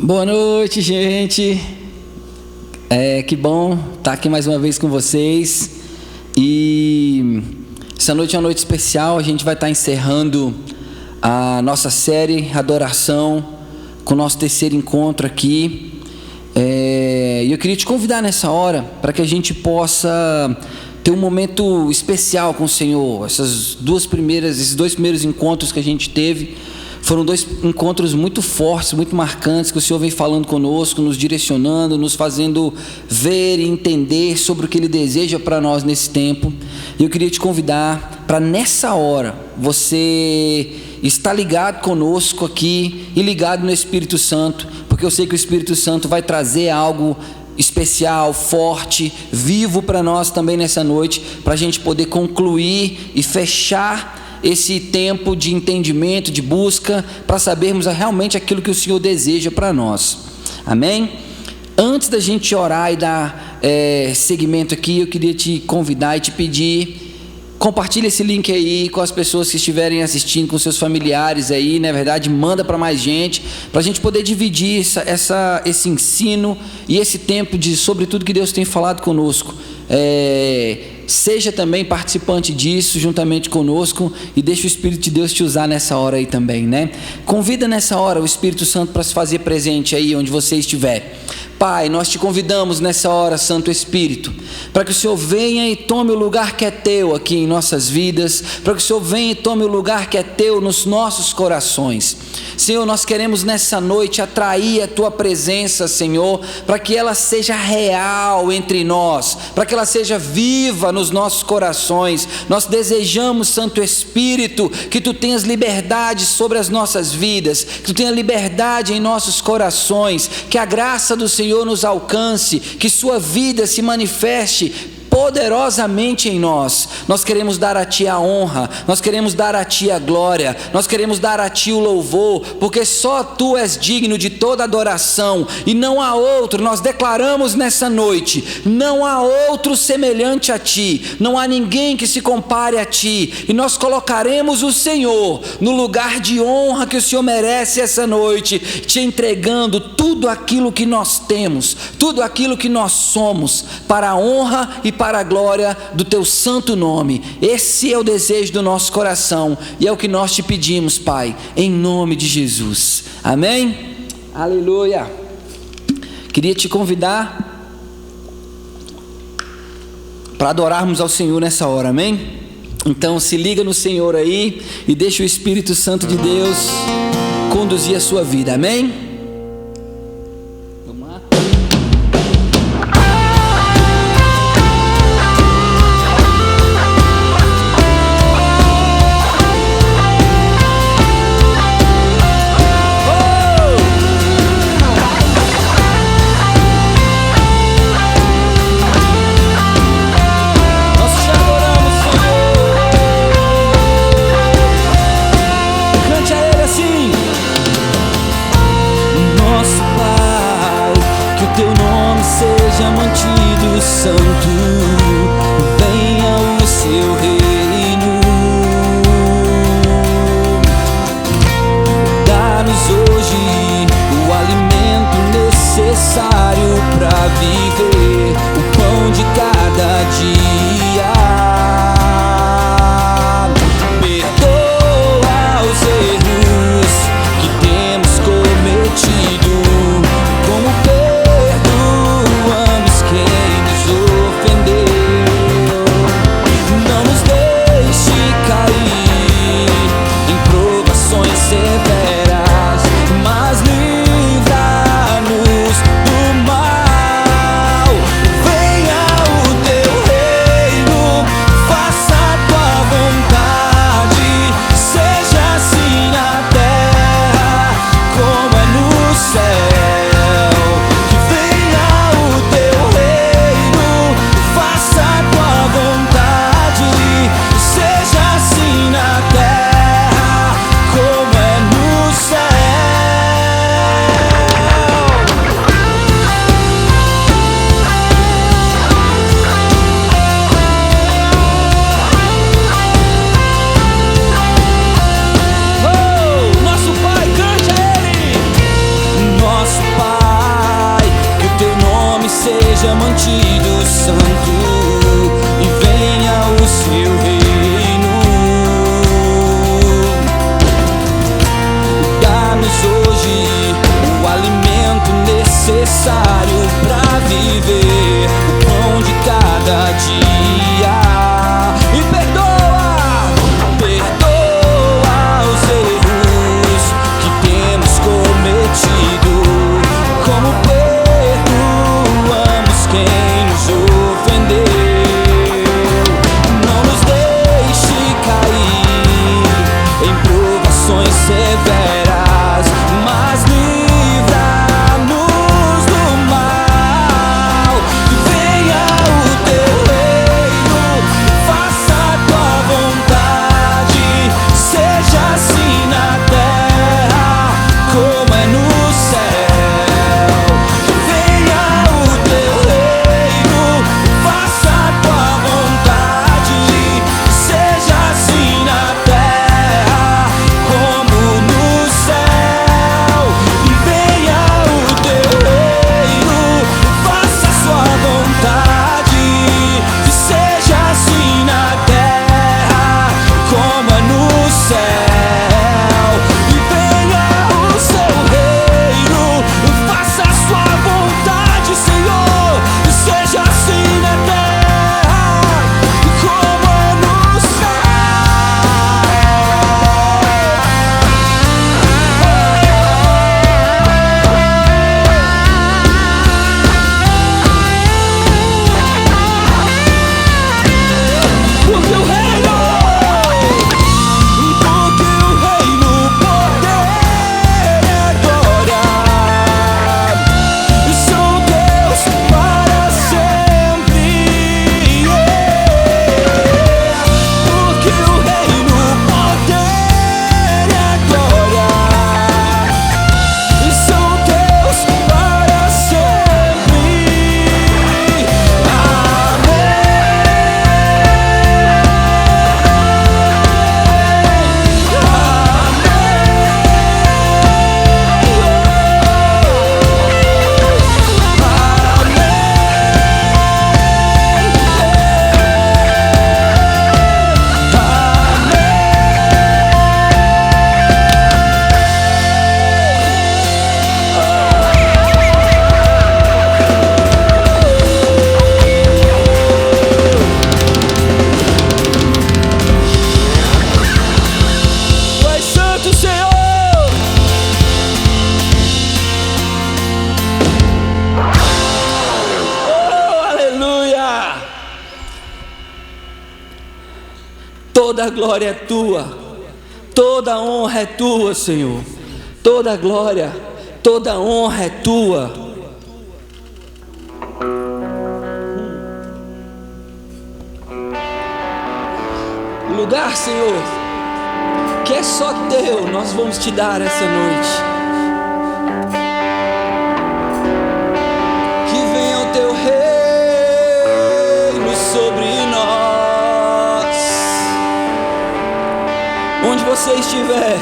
Boa noite, gente. Que bom estar aqui mais uma vez com vocês. E essa noite é uma noite especial. A gente vai estar encerrando a nossa série Adoração com o nosso terceiro encontro aqui. E eu queria te convidar nessa hora para que a gente possa ter um momento especial com o Senhor. Esses dois primeiros encontros que a gente teve foram dois encontros muito fortes, muito marcantes, que o Senhor vem falando conosco, nos direcionando, nos fazendo ver e entender sobre o que Ele deseja para nós nesse tempo. E eu queria te convidar para nessa hora você estar ligado conosco aqui e ligado no Espírito Santo, porque eu sei que o Espírito Santo vai trazer algo especial, forte, vivo para nós também nessa noite, para a gente poder concluir e fechar esse tempo de entendimento, de busca, para sabermos realmente aquilo que o Senhor deseja para nós. Amém? Antes da gente orar e dar seguimento aqui, eu queria te convidar e te pedir, compartilhe esse link aí com as pessoas que estiverem assistindo, com seus familiares aí, na verdade, manda para mais gente, para a gente poder dividir esse ensino e esse tempo sobre tudo que Deus tem falado conosco. Seja também participante disso juntamente conosco e deixa o Espírito de Deus te usar nessa hora aí também, né? Convida nessa hora o Espírito Santo para se fazer presente aí onde você estiver. Pai, nós te convidamos nessa hora, Santo Espírito, para que o Senhor venha e tome o lugar que é teu aqui em nossas vidas, para que o Senhor venha e tome o lugar que é teu nos nossos corações. Senhor, nós queremos nessa noite atrair a tua presença, Senhor, para que ela seja real entre nós, para que ela seja viva nos nossos corações. Nós desejamos, Santo Espírito, que tu tenhas liberdade sobre as nossas vidas, que tu tenha liberdade em nossos corações, que a graça do Senhor nos alcance, que sua vida se manifeste poderosamente em nós. Nós queremos dar a Ti a honra, nós queremos dar a Ti a glória, nós queremos dar a Ti o louvor, porque só Tu és digno de toda adoração e não há outro. Nós declaramos nessa noite, não há outro semelhante a Ti, não há ninguém que se compare a Ti, e nós colocaremos o Senhor no lugar de honra que o Senhor merece essa noite, Te entregando tudo aquilo que nós temos, tudo aquilo que nós somos, para a honra e para a glória do Teu santo nome. Esse é o desejo do nosso coração e é o que nós te pedimos, Pai, em nome de Jesus. Amém? Aleluia. Queria te convidar para adorarmos ao Senhor nessa hora, amém? Então se liga no Senhor aí e deixa o Espírito Santo de Deus conduzir a sua vida, amém? Venha o teu seja mantido santo e venha o seu reino. Dá-nos hoje o alimento necessário para viver, o pão de cada dia. E perdoa os erros que temos cometido, como perdoamos quem nos ofendeu. Não nos deixe cair em provações severas, mas livra-nos do mal. Que venha o teu reino, faça a tua vontade, seja assim na terra como é no céu. Que venha o teu reino, faça a tua vontade, seja assim na terra como no céu. E venha o teu reino, faça a sua vontade, que seja assim na terra como é no céu. E venha o seu reino, faça a sua vontade, Senhor, que seja assim na terra como é no céu. Porque o reino, poder é glória, são Deus para sempre. Porque o reino, poder é glória, são Deus para sempre. Tu és santo, Senhor. Oh, aleluia. Toda a glória é tua, toda a honra é tua, Senhor. Toda a glória, toda a honra é tua. Lugar, Senhor, que é só teu, nós vamos te dar essa noite. Que venha o teu reino sobre nós. Onde você estiver,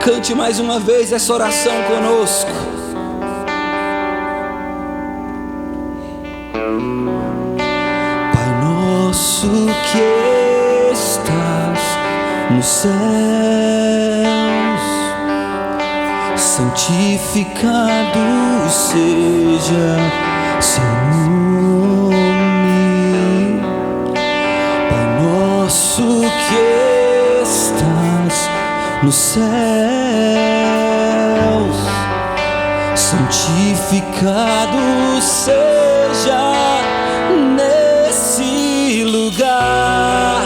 cante mais uma vez essa oração conosco. Pai nosso que estás nos céus, santificado seja seu nome. Pai nosso que estás nos céus, santificado seja nesse lugar.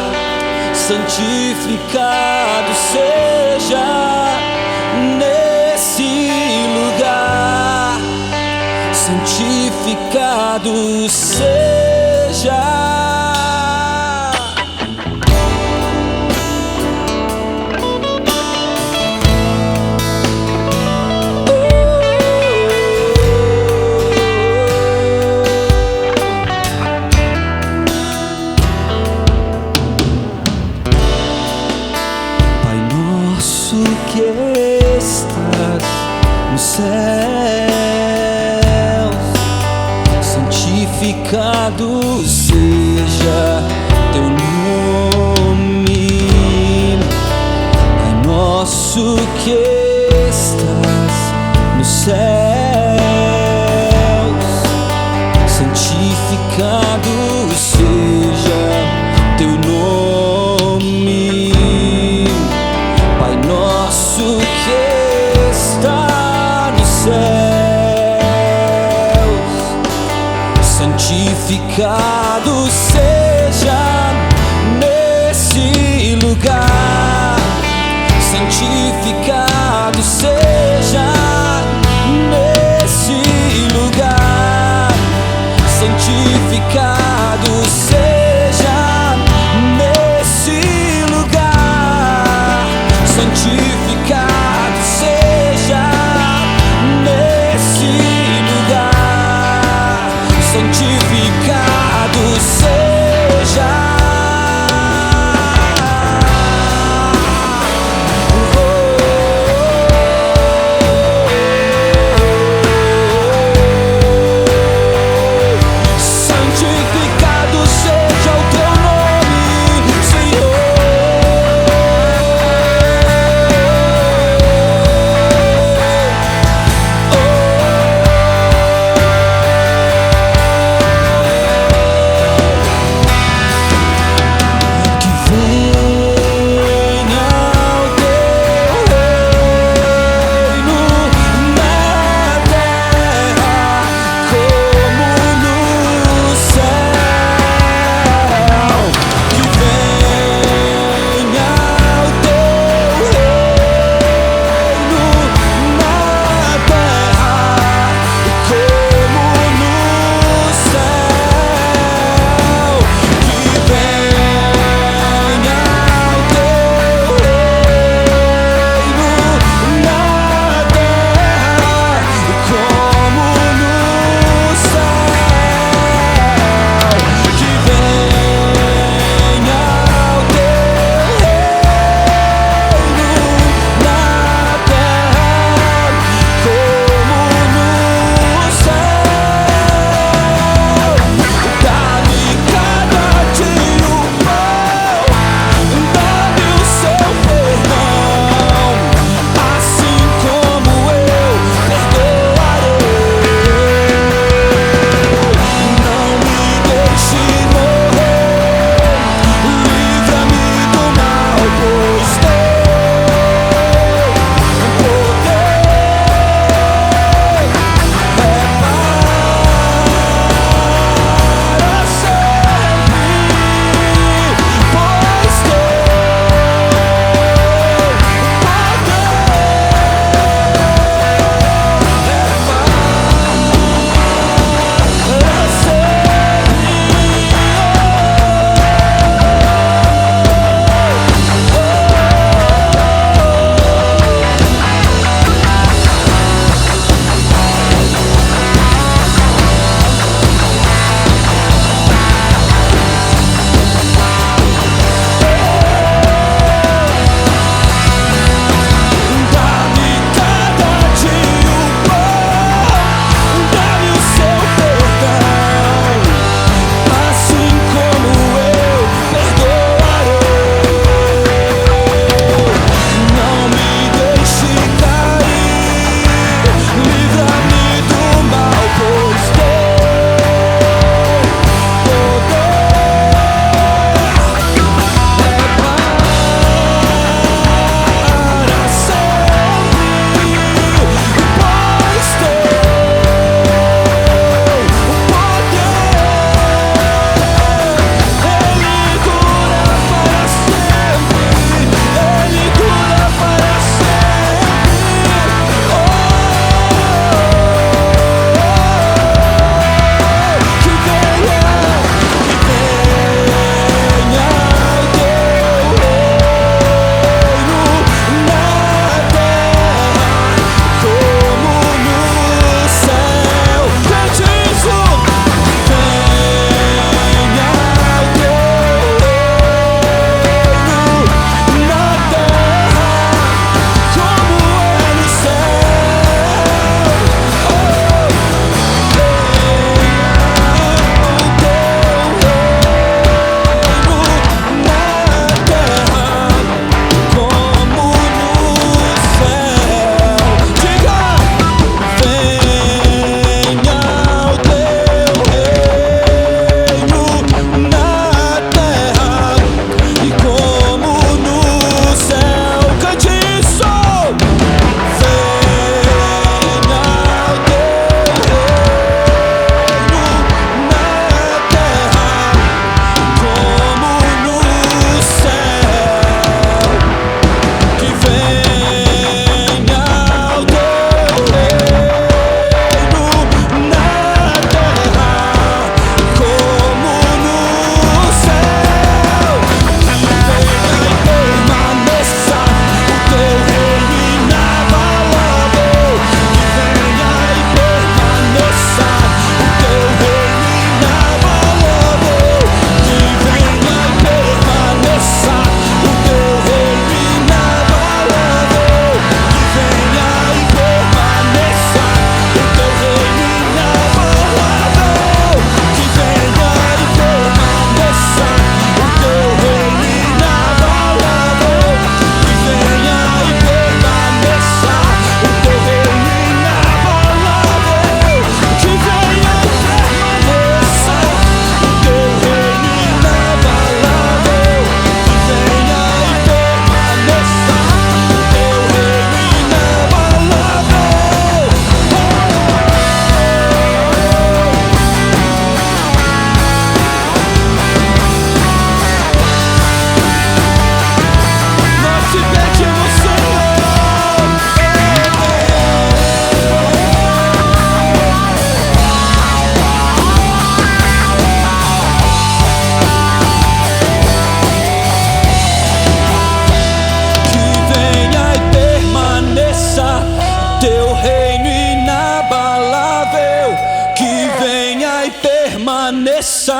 Santificado seja nesse lugar. Santificado seja. Que estás no céu, santificado seja teu nome, Pai nosso que estás nos céus, santificado seja teu nome, Pai nosso que está nos céus, santificado seja nesse lugar, santificado seja nesse lugar, santificado seja nesse lugar, santificado seja nesse lugar, santificado seja. Santificado seja o teu nome, Senhor.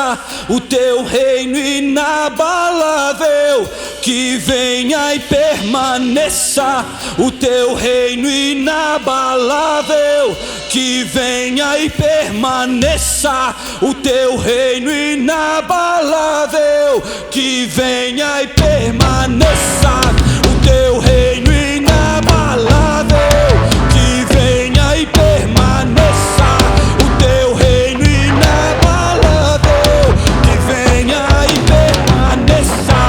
permaneça o teu reino inabalável. Que venha e permaneça o teu reino inabalável. Que venha e permaneça o teu reino inabalável. Que venha e permaneça o teu reino inabalável. Que venha e permaneça o teu reino inabalável. Que venha e permaneça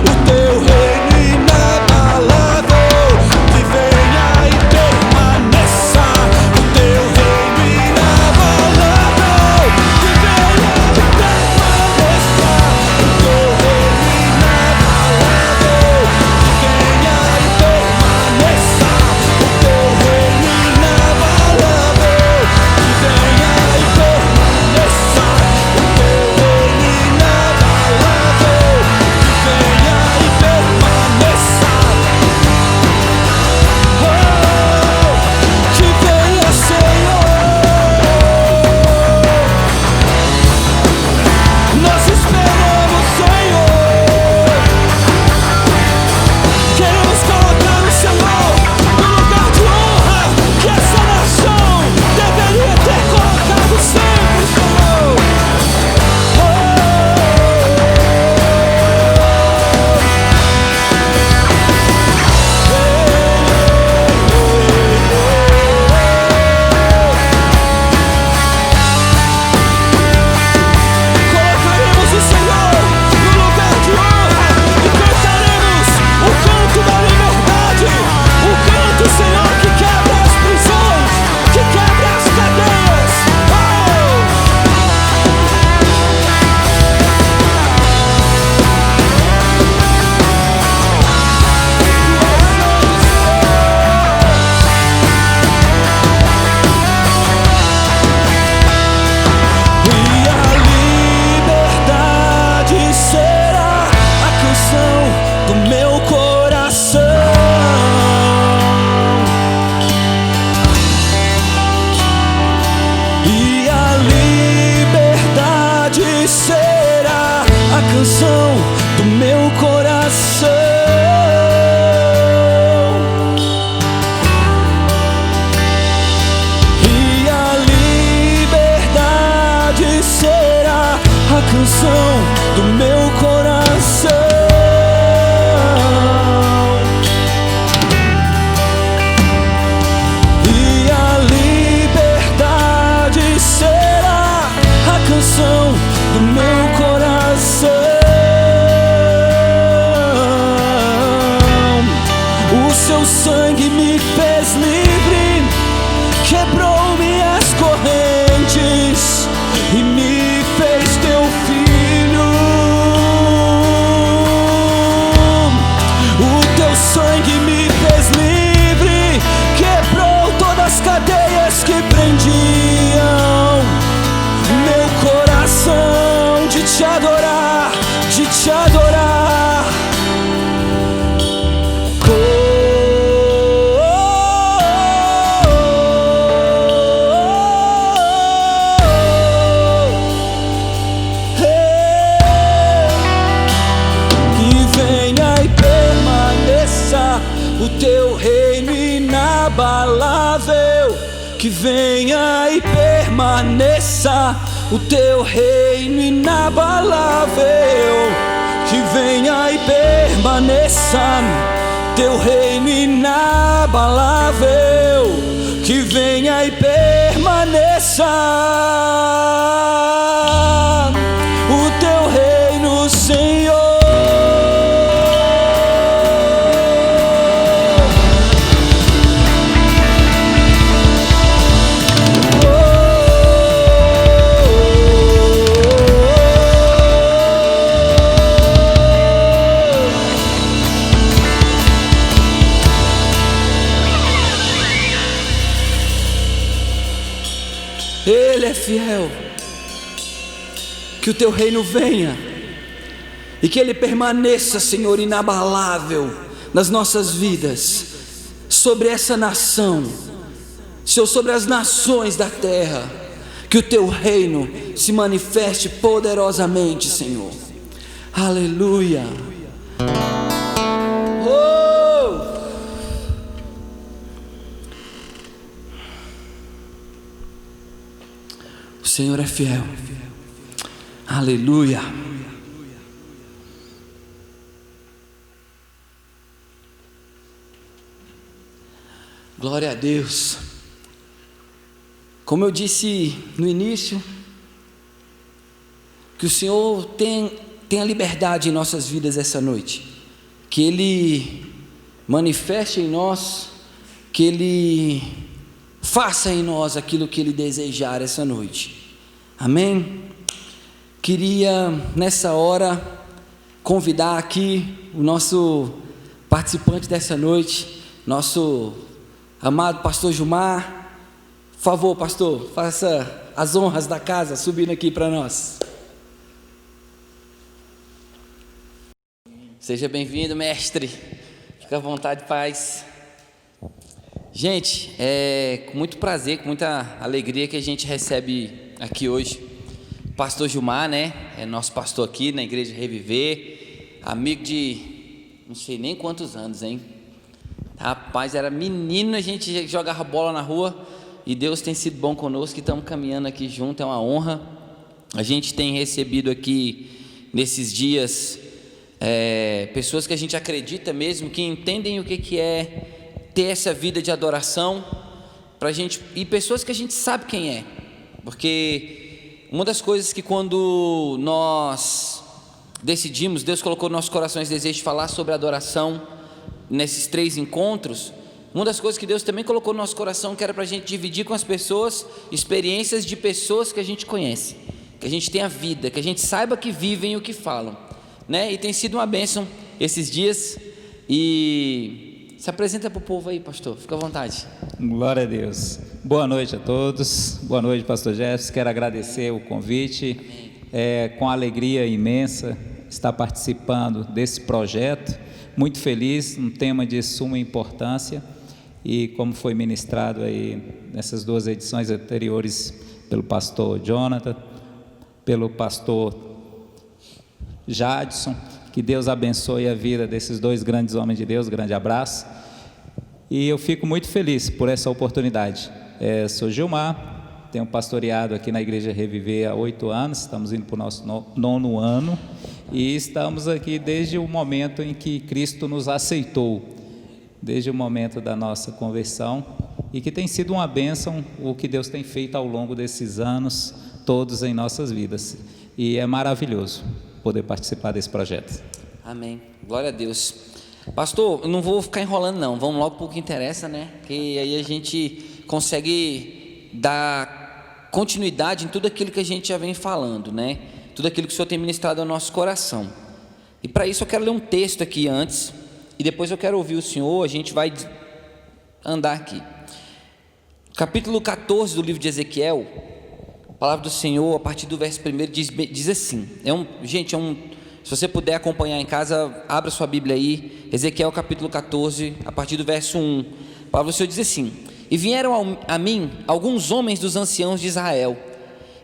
o teu reino inabalável. Que venha e permaneça o teu reino inabalável. Que venha e permaneça o teu reino inabalável. Que venha e permaneça o teu reino inabalável. Que venha e permaneça o teu reino inabalável. Que venha e permaneça. Oh, que venha, Senhor. Nós esperamos, Senhor. Queremos colocar o Senhor no lugar de honra que essa nação deveria ter colocado sempre, Senhor. Colocaremos o Senhor no lugar de honra e cantaremos o canto da liberdade, o canto, Senhor, que quebra as prisões, que quebra as cadeias. E a liberdade será a canção do meu coração. E a liberdade será a canção do meu coração. E a liberdade será a canção do meu coração. E a liberdade será a canção do meu coração. O seu sangue me fez livre, quebrou minhas correntes e me fez teu filho. O teu sangue me fez livre, quebrou todas as cadeias que prendiam meu coração de te adorar, de te adorar. Que venha e permaneça o teu reino inabalável. Que venha e permaneça o teu reino inabalável. Que venha e permaneça teu reino inabalável. Que venha e permaneça o teu reino, Senhor. Ele é fiel. Que o teu reino venha e que ele permaneça, Senhor, inabalável nas nossas vidas, sobre essa nação, Senhor, sobre as nações da terra. Que o teu reino se manifeste poderosamente, Senhor. Aleluia. Oh! O Senhor é fiel. Aleluia. Glória a Deus. Como eu disse no início, que o Senhor tenha liberdade em nossas vidas essa noite, que Ele manifeste em nós, que Ele faça em nós aquilo que Ele desejar essa noite, amém? Queria nessa hora convidar aqui o nosso participante dessa noite, nosso amado pastor Gilmar. Por favor, pastor, faça as honras da casa, subindo aqui para nós. Seja bem-vindo, mestre. Fica à vontade, paz. Gente, é com muito prazer, com muita alegria que a gente recebe aqui hoje o pastor Gilmar, né? É nosso pastor aqui na Igreja Reviver, amigo de não sei nem quantos anos, hein? Rapaz, era menino, a gente jogava bola na rua. E Deus tem sido bom conosco, que estamos caminhando aqui junto, é uma honra. A gente tem recebido aqui, nesses dias, pessoas que a gente acredita mesmo, que entendem o que é ter essa vida de adoração, pra gente, e pessoas que a gente sabe quem é, porque uma das coisas que quando nós decidimos, Deus colocou no nosso coração esse desejo de falar sobre adoração, nesses 3 encontros, uma das coisas que Deus também colocou no nosso coração, que era para a gente dividir com as pessoas, experiências de pessoas que a gente conhece, que a gente tenha vida, que a gente saiba que vivem o que falam, né? E tem sido uma bênção esses dias. E se apresenta para o povo aí, pastor, fica à vontade. Glória a Deus. Boa noite a todos, boa noite, pastor Jefferson. Quero agradecer o convite, com alegria imensa estar participando desse projeto, muito feliz, um tema de suma importância. E como foi ministrado aí nessas 2 edições anteriores pelo pastor Jonathan, pelo pastor Jadson, que Deus abençoe a vida desses 2 grandes homens de Deus, grande abraço. E eu fico muito feliz por essa oportunidade. Sou Gilmar, tenho pastoreado aqui na Igreja Reviver há 8 anos, estamos indo para o nosso 9º ano, e estamos aqui desde o momento em que Cristo nos aceitou, desde o momento da nossa conversão, e que tem sido uma bênção o que Deus tem feito ao longo desses anos, todos em nossas vidas, e é maravilhoso poder participar desse projeto. Amém, glória a Deus. Pastor, eu não vou ficar enrolando não, vamos logo para o que interessa, né? Que aí a gente consegue dar continuidade em tudo aquilo que a gente já vem falando, né? Tudo aquilo que o Senhor tem ministrado ao nosso coração. E para isso eu quero ler um texto aqui antes, e depois eu quero ouvir o Senhor, a gente vai andar aqui. Capítulo 14 do livro de Ezequiel, a palavra do Senhor, a partir do verso 1, diz assim, se você puder acompanhar em casa, abra sua Bíblia aí, Ezequiel capítulo 14, a partir do verso 1, a palavra do Senhor diz assim: E vieram a mim alguns homens dos anciãos de Israel,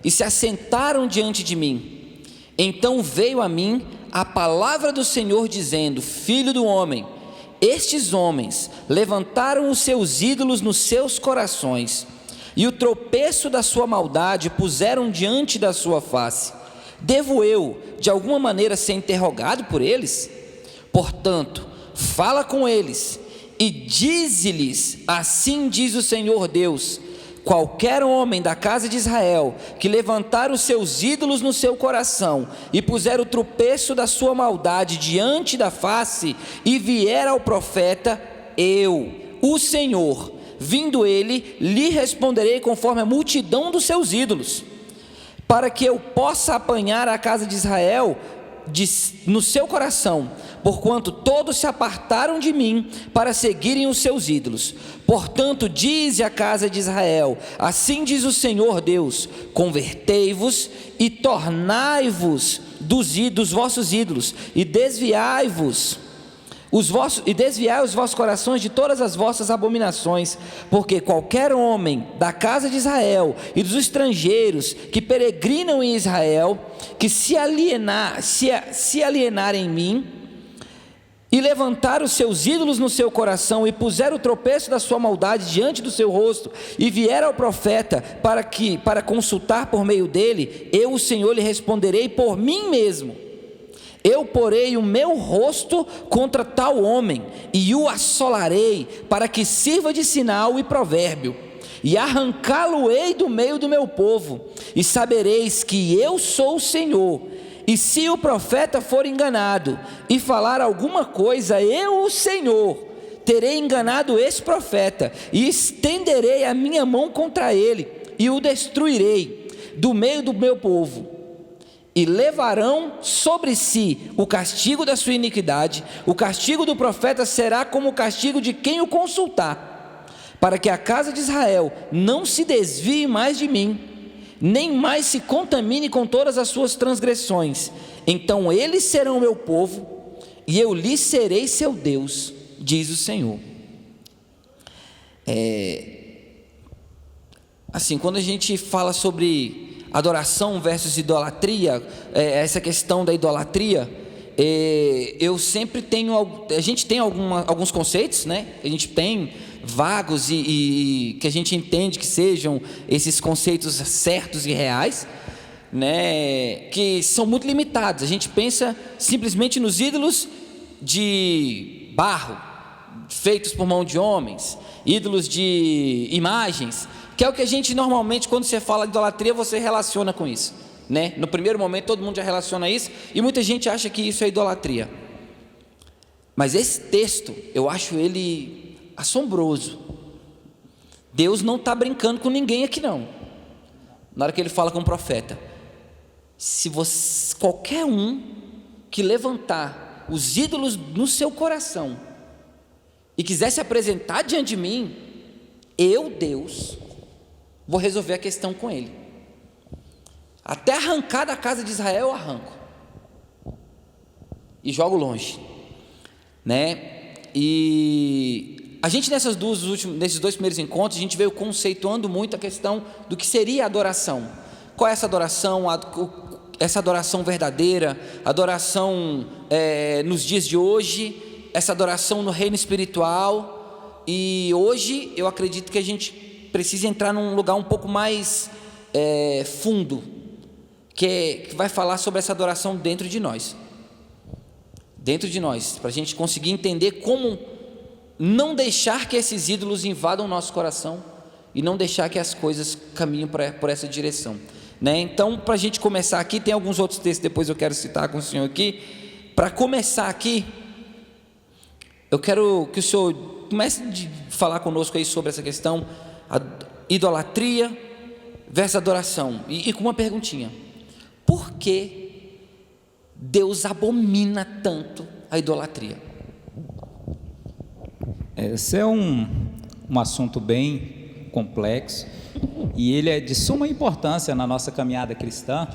e se assentaram diante de mim. Então veio a mim a palavra do Senhor dizendo: Filho do homem, estes homens levantaram os seus ídolos nos seus corações, e o tropeço da sua maldade puseram diante da sua face. Devo eu, de alguma maneira, ser interrogado por eles? Portanto, fala com eles e dize-lhes: assim diz o Senhor Deus: qualquer homem da casa de Israel que levantar os seus ídolos no seu coração e puser o tropeço da sua maldade diante da face e vier ao profeta, eu, o Senhor, vindo ele, lhe responderei conforme a multidão dos seus ídolos, para que eu possa apanhar a casa de Israel no seu coração, porquanto todos se apartaram de mim para seguirem os seus ídolos. Portanto, dize a casa de Israel: assim diz o Senhor Deus: convertei-vos e tornai-vos dos vossos ídolos, e desviai-vos e desviai os vossos corações de todas as vossas abominações, porque qualquer homem da casa de Israel e dos estrangeiros que peregrinam em Israel, que se alienar em mim, e levantar os seus ídolos no seu coração, e puser o tropeço da sua maldade diante do seu rosto, e vier ao profeta para consultar por meio dele, eu, o Senhor, lhe responderei por mim mesmo. Eu porei o meu rosto contra tal homem, e o assolarei, para que sirva de sinal e provérbio, e arrancá-lo-ei do meio do meu povo, e sabereis que eu sou o Senhor. E se o profeta for enganado, e falar alguma coisa, eu, o Senhor, terei enganado esse profeta, e estenderei a minha mão contra ele, e o destruirei do meio do meu povo. E levarão sobre si o castigo da sua iniquidade. O castigo do profeta será como o castigo de quem o consultar, para que a casa de Israel não se desvie mais de mim, nem mais se contamine com todas as suas transgressões. Então eles serão meu povo, e eu lhes serei seu Deus, diz o Senhor. Assim, quando a gente fala sobre adoração versus idolatria, essa questão da idolatria, a gente tem alguns conceitos, né? A gente tem vagos e que a gente entende que sejam esses conceitos certos e reais, né? Que são muito limitados. A gente pensa simplesmente nos ídolos de barro, feitos por mão de homens, ídolos de imagens, que é o que a gente normalmente, quando você fala de idolatria, você relaciona com isso, né? No primeiro momento todo mundo já relaciona isso, e muita gente acha que isso é idolatria. Mas esse texto, eu acho ele assombroso. Deus não está brincando com ninguém aqui não. Na hora que ele fala com o profeta, qualquer um que levantar os ídolos no seu coração e quiser se apresentar diante de mim, eu, Deus, vou resolver a questão com ele. Até arrancar da casa de Israel eu arranco e jogo longe, né? E a gente nesses dois primeiros encontros, a gente veio conceituando muito a questão do que seria a adoração. Qual é essa adoração? Essa adoração verdadeira, adoração nos dias de hoje, essa adoração no reino espiritual. E hoje eu acredito que a gente precisa entrar num lugar um pouco mais fundo, que vai falar sobre essa adoração dentro de nós, para a gente conseguir entender como não deixar que esses ídolos invadam o nosso coração e não deixar que as coisas caminhem por essa direção, né? Então, para a gente começar aqui, tem alguns outros textos, depois eu quero citar com o senhor aqui. Para começar aqui, eu quero que o senhor comece a falar conosco aí sobre essa questão, a idolatria versus adoração, e com uma perguntinha: por que Deus abomina tanto a idolatria? Esse é um assunto bem complexo, e ele é de suma importância na nossa caminhada cristã,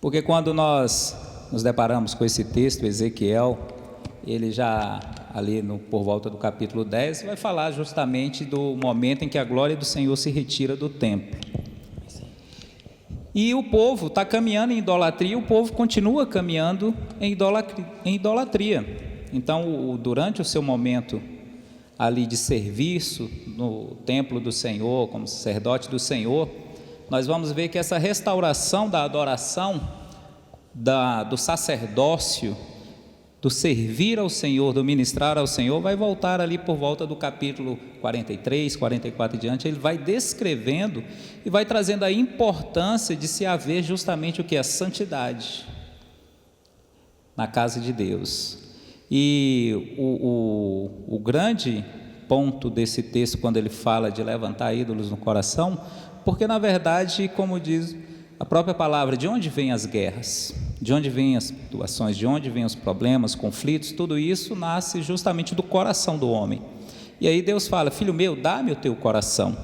porque quando nós nos deparamos com esse texto, Ezequiel, ele já ali por volta do capítulo 10, vai falar justamente do momento em que a glória do Senhor se retira do templo. E o povo está caminhando em idolatria, e o povo continua caminhando em idolatria. Então, durante o seu momento ali de serviço no templo do Senhor, como sacerdote do Senhor, nós vamos ver que essa restauração da adoração, do sacerdócio, do servir ao Senhor, do ministrar ao Senhor, vai voltar ali por volta do capítulo 43, 44 e diante. Ele vai descrevendo e vai trazendo a importância de se haver justamente o que é a santidade na casa de Deus. E o grande ponto desse texto, quando ele fala de levantar ídolos no coração, porque na verdade, como diz a própria palavra, de onde vêm as guerras? De onde vêm as situações? De onde vêm os problemas, conflitos? Tudo isso nasce justamente do coração do homem. E aí Deus fala: filho meu, dá-me o teu coração.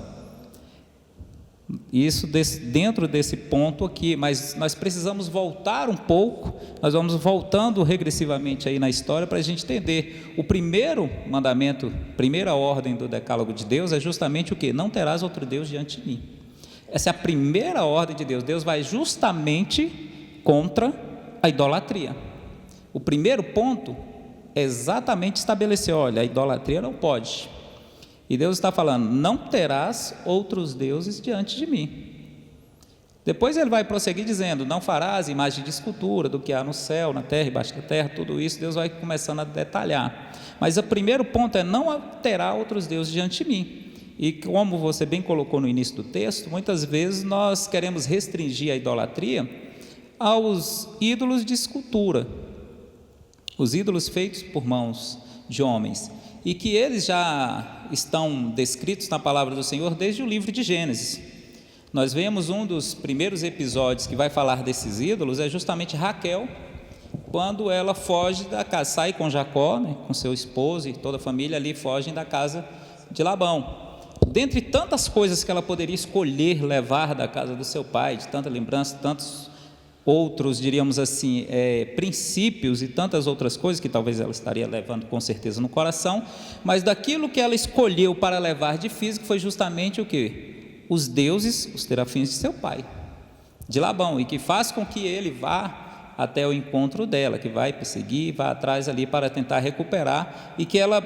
Isso dentro desse ponto aqui, mas nós precisamos voltar um pouco, nós vamos voltando regressivamente aí na história para a gente entender. O primeiro mandamento, primeira ordem do decálogo de Deus é justamente o quê? Não terás outro Deus diante de mim. Essa é a primeira ordem de Deus. Deus vai justamente contra a idolatria. O primeiro ponto é exatamente estabelecer, olha, a idolatria não pode. E Deus está falando, não terás outros deuses diante de mim. Depois ele vai prosseguir dizendo, não farás imagem de escultura do que há no céu, na terra, embaixo da terra, tudo isso Deus vai começando a detalhar. Mas o primeiro ponto é, não terá outros deuses diante de mim. E como você bem colocou no início do texto, muitas vezes nós queremos restringir a idolatria aos ídolos de escultura, os ídolos feitos por mãos de homens, e que eles já estão descritos na palavra do Senhor desde o livro de Gênesis. Nós vemos um dos primeiros episódios que vai falar desses ídolos, é justamente Raquel, quando ela foge da casa, sai com Jacó, né, com seu esposo e toda a família ali, fogem da casa de Labão. Dentre tantas coisas que ela poderia escolher levar da casa do seu pai, de tanta lembrança, tantos outros, diríamos assim, princípios e tantas outras coisas que talvez ela estaria levando com certeza no coração, mas daquilo que ela escolheu para levar de físico foi justamente o que? Os deuses, os terafins de seu pai, de Labão, e que faz com que ele vá até o encontro dela, que vai perseguir, vá atrás ali para tentar recuperar, e que ela,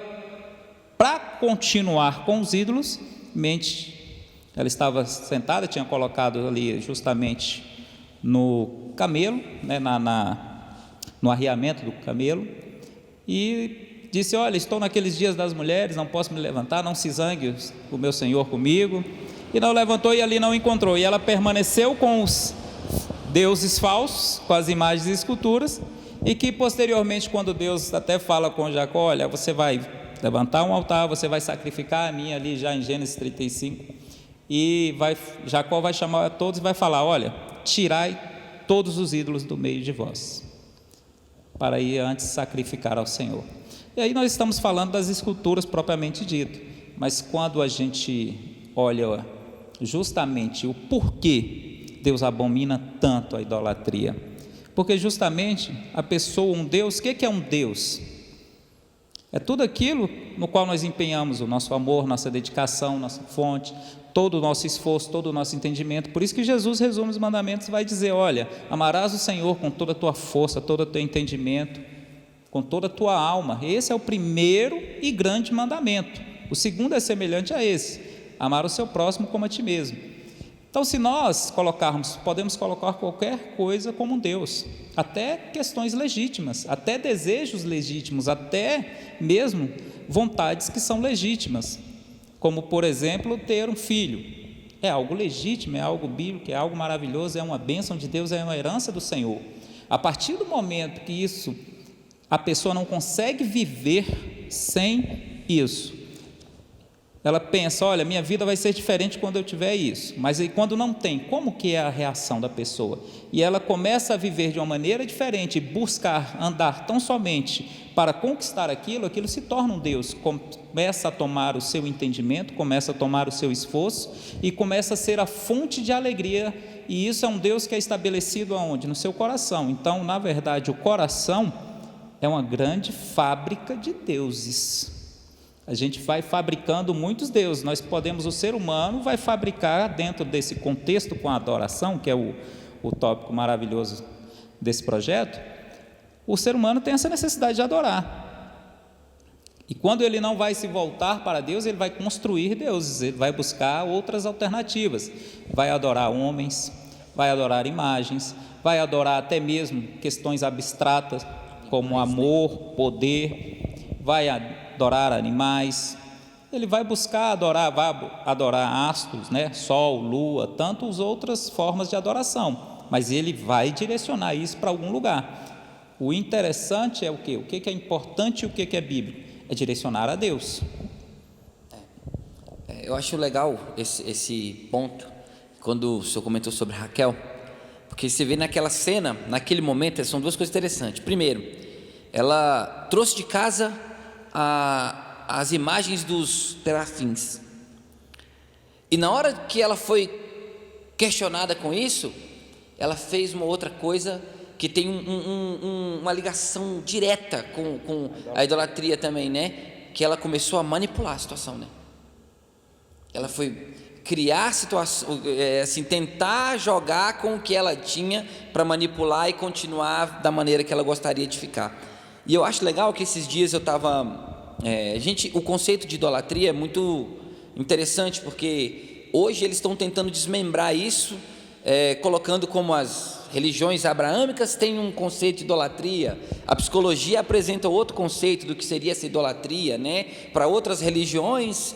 para continuar com os ídolos, ela estava sentada, tinha colocado ali justamente no camelo, né, no arriamento do camelo, e disse, olha, estou naqueles dias das mulheres, não posso me levantar, não se zangue o meu Senhor comigo, e não levantou e ali não encontrou, e ela permaneceu com os deuses falsos, com as imagens e esculturas, e que posteriormente, quando Deus até fala com Jacó, olha, você vai levantar um altar, você vai sacrificar a mim, ali já em Gênesis 35, e Jacó vai chamar a todos e vai falar, olha, tirai todos os ídolos do meio de vós, para ir antes sacrificar ao Senhor. E aí nós estamos falando das esculturas propriamente dito, mas quando a gente olha justamente o porquê Deus abomina tanto a idolatria, porque justamente a pessoa, um Deus, o que é um Deus? É tudo aquilo no qual nós empenhamos o nosso amor, nossa dedicação, nossa fonte, todo o nosso esforço, todo o nosso entendimento. Por isso que Jesus resume os mandamentos, vai dizer, olha, amarás o Senhor com toda a tua força, todo o teu entendimento, com toda a tua alma. Esse é o primeiro e grande mandamento. O segundo é semelhante a esse, amar o seu próximo como a ti mesmo. Então, se nós podemos colocar qualquer coisa como um Deus, até questões legítimas, até desejos legítimos, até mesmo vontades que são legítimas, como, por exemplo, ter um filho. É algo legítimo, é algo bíblico, é algo maravilhoso, é uma bênção de Deus, é uma herança do Senhor. A partir do momento que isso, a pessoa não consegue viver sem isso, ela pensa, olha, minha vida vai ser diferente quando eu tiver isso, mas aí quando não tem, como que é a reação da pessoa? E ela começa a viver de uma maneira diferente, buscar andar tão somente para conquistar aquilo se torna um Deus, começa a tomar o seu entendimento, começa a tomar o seu esforço e começa a ser a fonte de alegria, e isso é um Deus que é estabelecido aonde? No seu coração. Então, na verdade, o coração é uma grande fábrica de deuses. A gente vai fabricando muitos deuses, o ser humano vai fabricar dentro desse contexto com a adoração, que é o tópico maravilhoso desse projeto, o ser humano tem essa necessidade de adorar, e quando ele não vai se voltar para Deus, ele vai construir deuses, ele vai buscar outras alternativas, vai adorar homens, vai adorar imagens, vai adorar até mesmo questões abstratas, como amor, poder, vai adorar animais, ele vai buscar adorar astros, né? Sol, lua, tantas outras formas de adoração, mas ele vai direcionar isso para algum lugar. O interessante é o quê? O que é importante e o que é bíblico? É direcionar a Deus. Eu acho legal esse ponto, quando o senhor comentou sobre Raquel, porque você vê naquela cena, naquele momento, são duas coisas interessantes. Primeiro, ela trouxe de casa as imagens dos terafins, e na hora que ela foi questionada com isso, ela fez uma outra coisa que tem uma ligação direta com a idolatria também, né? Que ela começou a manipular a situação, né? Ela foi criar situação, assim, tentar jogar com o que ela tinha para manipular e continuar da maneira que ela gostaria de ficar. E eu acho legal que esses dias eu estava, o conceito de idolatria é muito interessante, porque hoje eles estão tentando desmembrar isso, colocando como as religiões abraâmicas têm um conceito de idolatria, a psicologia apresenta outro conceito do que seria essa idolatria, né? Para outras religiões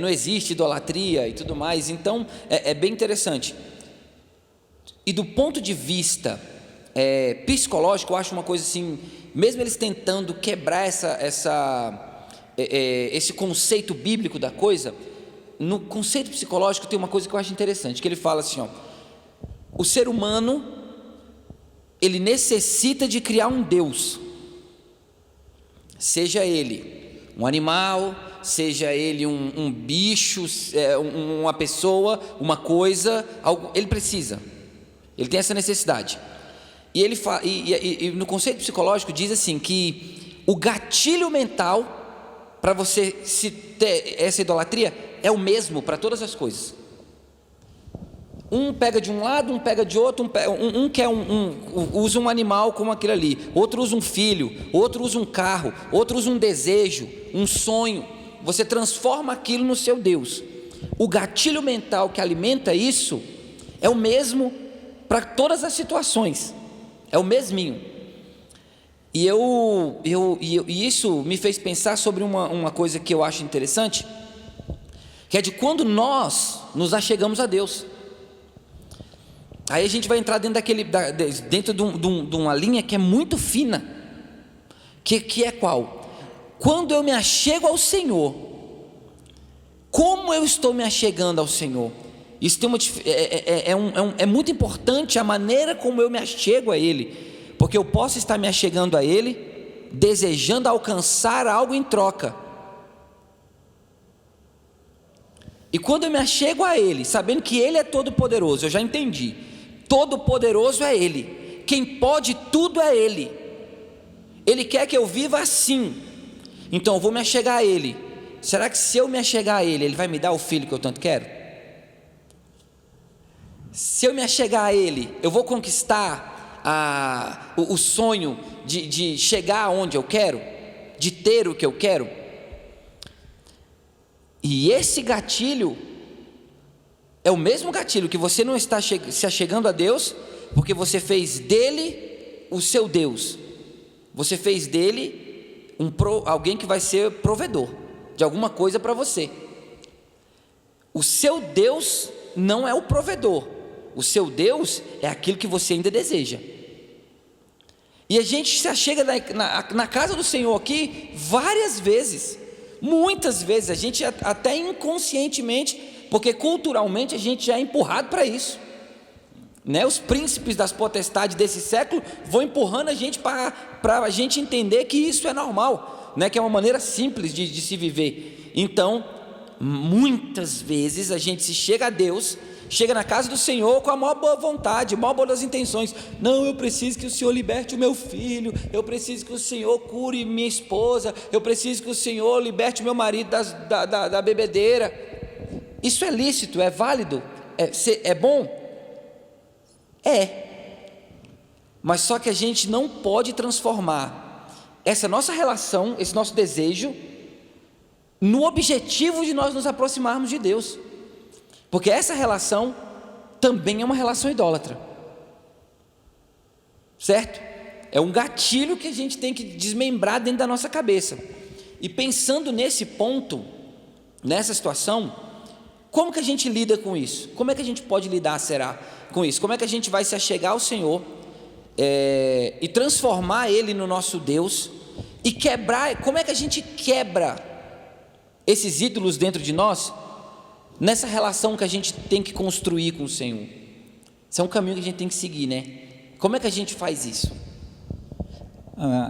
não existe idolatria e tudo mais. Então é bem interessante. E do ponto de vista psicológico, eu acho uma coisa assim, mesmo eles tentando quebrar esse conceito bíblico da coisa, no conceito psicológico tem uma coisa que eu acho interessante, que ele fala assim, ó, o ser humano, ele necessita de criar um Deus, seja ele um animal, seja ele um bicho, uma pessoa, uma coisa, algo, ele precisa, ele tem essa necessidade. E ele e no conceito psicológico diz assim, que o gatilho mental para você se ter essa idolatria é o mesmo para todas as coisas. Um pega de um lado, um pega de outro, um quer usa um animal como aquele ali, outro usa um filho, outro usa um carro, outro usa um desejo, um sonho. Você transforma aquilo no seu Deus. O gatilho mental que alimenta isso é o mesmo para todas as situações, é o mesminho. E isso me fez pensar sobre uma coisa que eu acho interessante, que é de quando nós nos achegamos a Deus. Aí a gente vai entrar dentro de uma linha que é muito fina, que é qual? Quando eu me achego ao Senhor, como eu estou me achegando ao Senhor? Isso tem é muito importante a maneira como eu me achego a Ele, porque eu posso estar me achegando a Ele, desejando alcançar algo em troca. E quando eu me achego a Ele, sabendo que Ele é todo poderoso, eu já entendi. Todo poderoso é Ele, quem pode tudo é Ele. Ele quer que eu viva assim, então eu vou me achegar a Ele. Será que se eu me achegar a Ele, Ele vai me dar o filho que eu tanto quero? Se eu me achegar a Ele, eu vou conquistar o sonho de chegar aonde eu quero, de ter o que eu quero? E esse gatilho é o mesmo gatilho que você não está se achegando a Deus, porque você fez dele o seu Deus. Você fez dele alguém que vai ser provedor de alguma coisa para você. O seu Deus não é o provedor. O seu Deus é aquilo que você ainda deseja. E a gente se achega na casa do Senhor aqui várias vezes, muitas vezes, a gente até inconscientemente, porque culturalmente a gente já é empurrado para isso, né? Os príncipes das potestades desse século vão empurrando a gente para a gente entender que isso é normal, né? Que é uma maneira simples de se viver. Então, muitas vezes a gente se chega a Deus, chega na casa do Senhor com a maior boa vontade, maior boas intenções. Não, eu preciso que o Senhor liberte o meu filho, eu preciso que o Senhor cure minha esposa, eu preciso que o Senhor liberte o meu marido da bebedeira. Isso é lícito, é válido, é bom? Mas só que a gente não pode transformar essa nossa relação, esse nosso desejo, no objetivo de nós nos aproximarmos de Deus, porque essa relação também é uma relação idólatra, certo? É um gatilho que a gente tem que desmembrar dentro da nossa cabeça. E pensando nesse ponto, nessa situação, como que a gente lida com isso? Como é que a gente pode lidar, será, com isso? Como é que a gente vai se achegar ao Senhor e transformar Ele no nosso Deus e quebrar? Como é que a gente quebra esses ídolos dentro de nós nessa relação que a gente tem que construir com o Senhor? Esse é um caminho que a gente tem que seguir, né? Como é que a gente faz isso?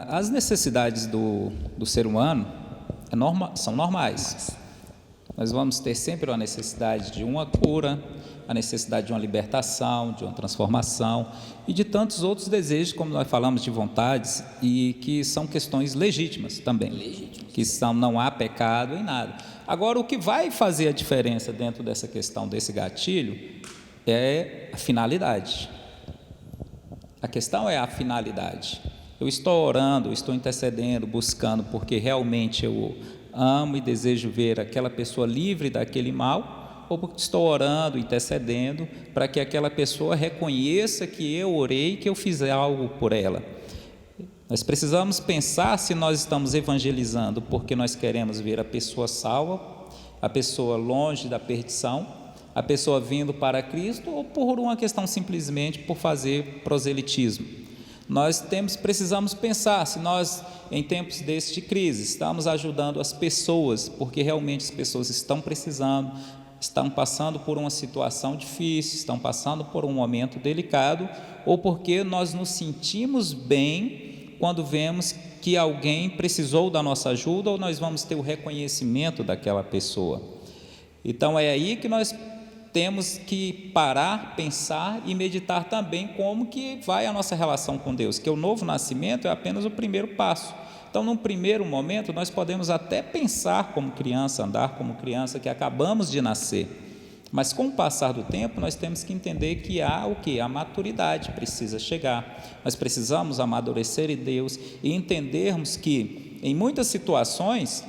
As necessidades do ser humano são normais. Nós vamos ter sempre uma necessidade de uma cura, a necessidade de uma libertação, de uma transformação e de tantos outros desejos, como nós falamos, de vontades, e que são questões legítimas também, não há pecado em nada. Agora, o que vai fazer a diferença dentro dessa questão desse gatilho é a finalidade. A questão é a finalidade. Eu estou orando, eu estou intercedendo, buscando, porque realmente eu amo e desejo ver aquela pessoa livre daquele mal, ou porque estou orando, intercedendo, para que aquela pessoa reconheça que eu orei, que eu fiz algo por ela. Nós precisamos pensar se nós estamos evangelizando porque nós queremos ver a pessoa salva, a pessoa longe da perdição, a pessoa vindo para Cristo, ou por uma questão simplesmente por fazer proselitismo. Nós precisamos pensar se nós, em tempos desses de crise, estamos ajudando as pessoas, porque realmente as pessoas estão precisando, estão passando por uma situação difícil, estão passando por um momento delicado, ou porque nós nos sentimos bem quando vemos que alguém precisou da nossa ajuda, ou nós vamos ter o reconhecimento daquela pessoa. Então é aí que nós temos que parar, pensar e meditar também como que vai a nossa relação com Deus, que o novo nascimento é apenas o primeiro passo. Então, num primeiro momento, nós podemos até pensar como criança, andar como criança que acabamos de nascer, mas com o passar do tempo, nós temos que entender que há o quê? A maturidade precisa chegar, nós precisamos amadurecer em Deus e entendermos que, em muitas situações,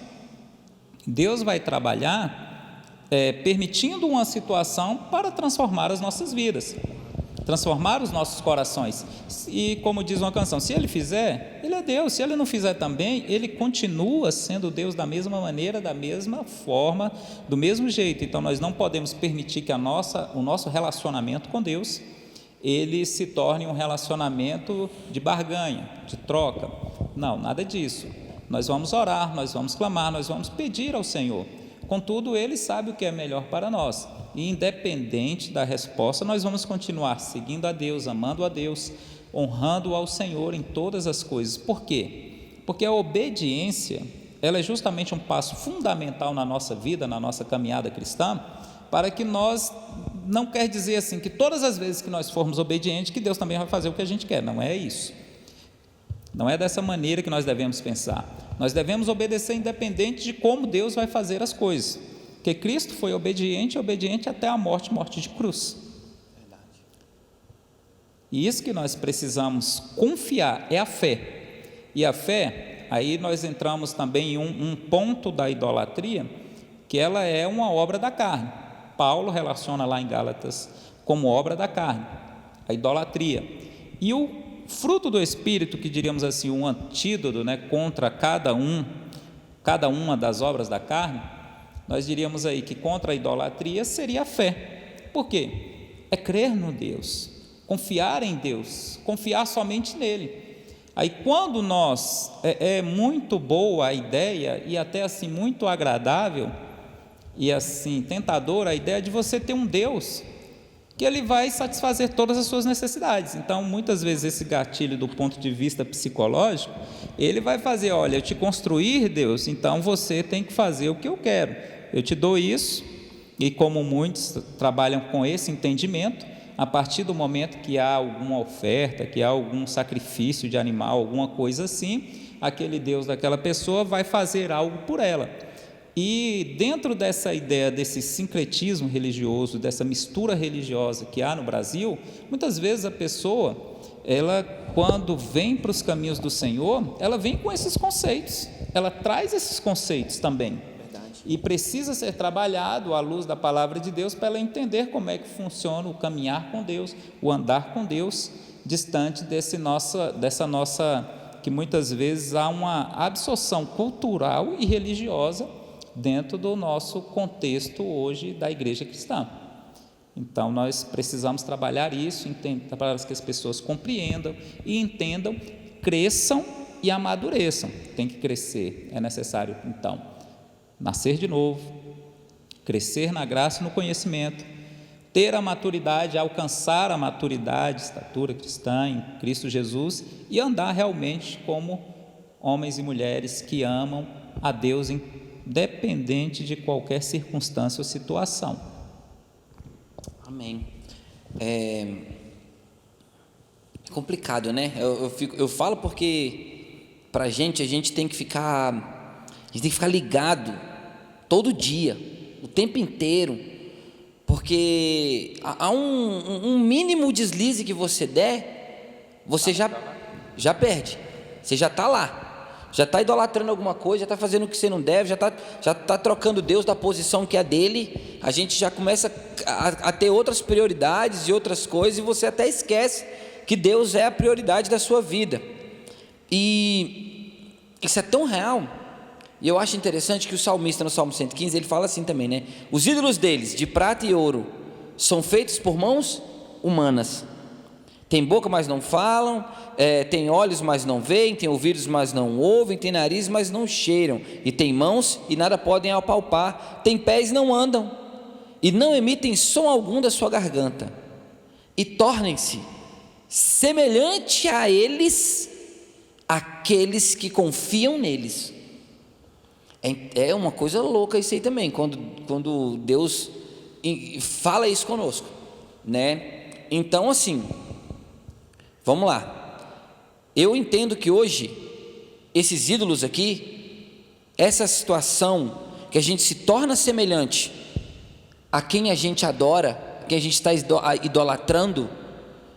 Deus vai trabalhar permitindo uma situação para transformar as nossas vidas, transformar os nossos corações. E como diz uma canção, se Ele fizer, Ele é Deus. Se Ele não fizer também, Ele continua sendo Deus da mesma maneira, da mesma forma, do mesmo jeito. Então nós não podemos permitir que o nosso relacionamento com Deus ele se torne um relacionamento de barganha, de troca. Não, nada disso. Nós vamos orar, nós vamos clamar, nós vamos pedir ao Senhor. Contudo, Ele sabe o que é melhor para nós, e independente da resposta, nós vamos continuar seguindo a Deus, amando a Deus, honrando ao Senhor em todas as coisas. Por quê? Porque a obediência, ela é justamente um passo fundamental na nossa vida, na nossa caminhada cristã, para que nós, não quer dizer assim, que todas as vezes que nós formos obedientes, que Deus também vai fazer o que a gente quer, não é isso. Não é dessa maneira que nós devemos pensar. Nós devemos obedecer independente de como Deus vai fazer as coisas, porque Cristo foi obediente até a morte de cruz. E isso que nós precisamos confiar é a fé. E a fé, aí nós entramos também em um ponto da idolatria, que ela é uma obra da carne. Paulo relaciona lá em Gálatas como obra da carne, a idolatria. E o fruto do Espírito, que diríamos assim, um antídoto, contra cada uma das obras da carne, nós diríamos aí que contra a idolatria seria a fé. Por quê? É crer no Deus, confiar em Deus, confiar somente nele. Aí quando é muito boa a ideia e até assim muito agradável e assim tentadora a ideia de você ter um Deus que Ele vai satisfazer todas as suas necessidades. Então, muitas vezes esse gatilho do ponto de vista psicológico, ele vai fazer, olha, eu te construir, Deus, então você tem que fazer o que eu quero. Eu te dou isso, e como muitos trabalham com esse entendimento, a partir do momento que há alguma oferta, que há algum sacrifício de animal, alguma coisa assim, aquele Deus daquela pessoa vai fazer algo por ela. E dentro dessa ideia, desse sincretismo religioso, dessa mistura religiosa que há no Brasil, muitas vezes a pessoa, ela quando vem para os caminhos do Senhor, ela vem com esses conceitos, ela traz esses conceitos também. E precisa ser trabalhado à luz da palavra de Deus para ela entender como é que funciona o caminhar com Deus, o andar com Deus, distante dessa nossa, que muitas vezes há uma absorção cultural e religiosa dentro do nosso contexto hoje da igreja cristã. Então nós precisamos trabalhar isso, para que as pessoas compreendam e entendam, cresçam e amadureçam. Tem que crescer, é necessário então nascer de novo, crescer na graça e no conhecimento, ter a maturidade, alcançar a maturidade, estatura cristã em Cristo Jesus e andar realmente como homens e mulheres que amam a Deus dependente de qualquer circunstância ou situação. Amém. É complicado, né? Eu falo porque a gente tem que ficar ligado todo dia, o tempo inteiro, porque há um mínimo deslize que você der, você já perde, você já está lá, já está idolatrando alguma coisa, já está fazendo o que você não deve, já está trocando Deus da posição que é dele. A gente já começa a ter outras prioridades e outras coisas, e você até esquece que Deus é a prioridade da sua vida. E isso é tão real. E eu acho interessante que o salmista, no Salmo 115, ele fala assim também, né? Os ídolos deles, de prata e ouro, são feitos por mãos humanas. Tem boca, mas não falam, tem olhos, mas não veem, tem ouvidos, mas não ouvem, tem nariz, mas não cheiram, e tem mãos, e nada podem apalpar, tem pés, não andam, e não emitem som algum da sua garganta, e tornem-se semelhante a eles aqueles que confiam neles. É uma coisa louca isso aí também, quando Deus fala isso conosco, né? Então, assim, vamos lá. Eu entendo que hoje esses ídolos aqui, essa situação que a gente se torna semelhante a quem a gente adora, quem a gente está idolatrando.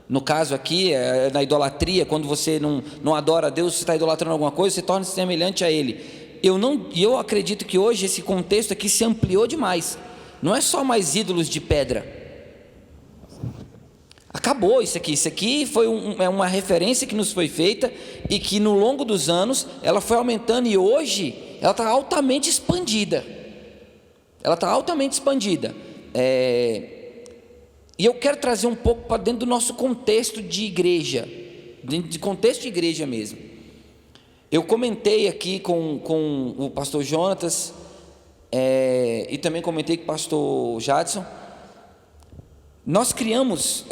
No caso aqui, na idolatria, quando você não adora a Deus, você está idolatrando alguma coisa, você torna-se semelhante a Ele. Eu acredito que hoje esse contexto aqui se ampliou demais. Não é só mais ídolos de pedra. Acabou isso aqui foi uma referência que nos foi feita, e que no longo dos anos ela foi aumentando, e hoje ela está altamente expandida. E eu quero trazer um pouco para dentro do nosso contexto de igreja, de contexto de igreja mesmo. Eu comentei aqui com o pastor Jonatas, e também comentei com o pastor Jadson. Nós criamos,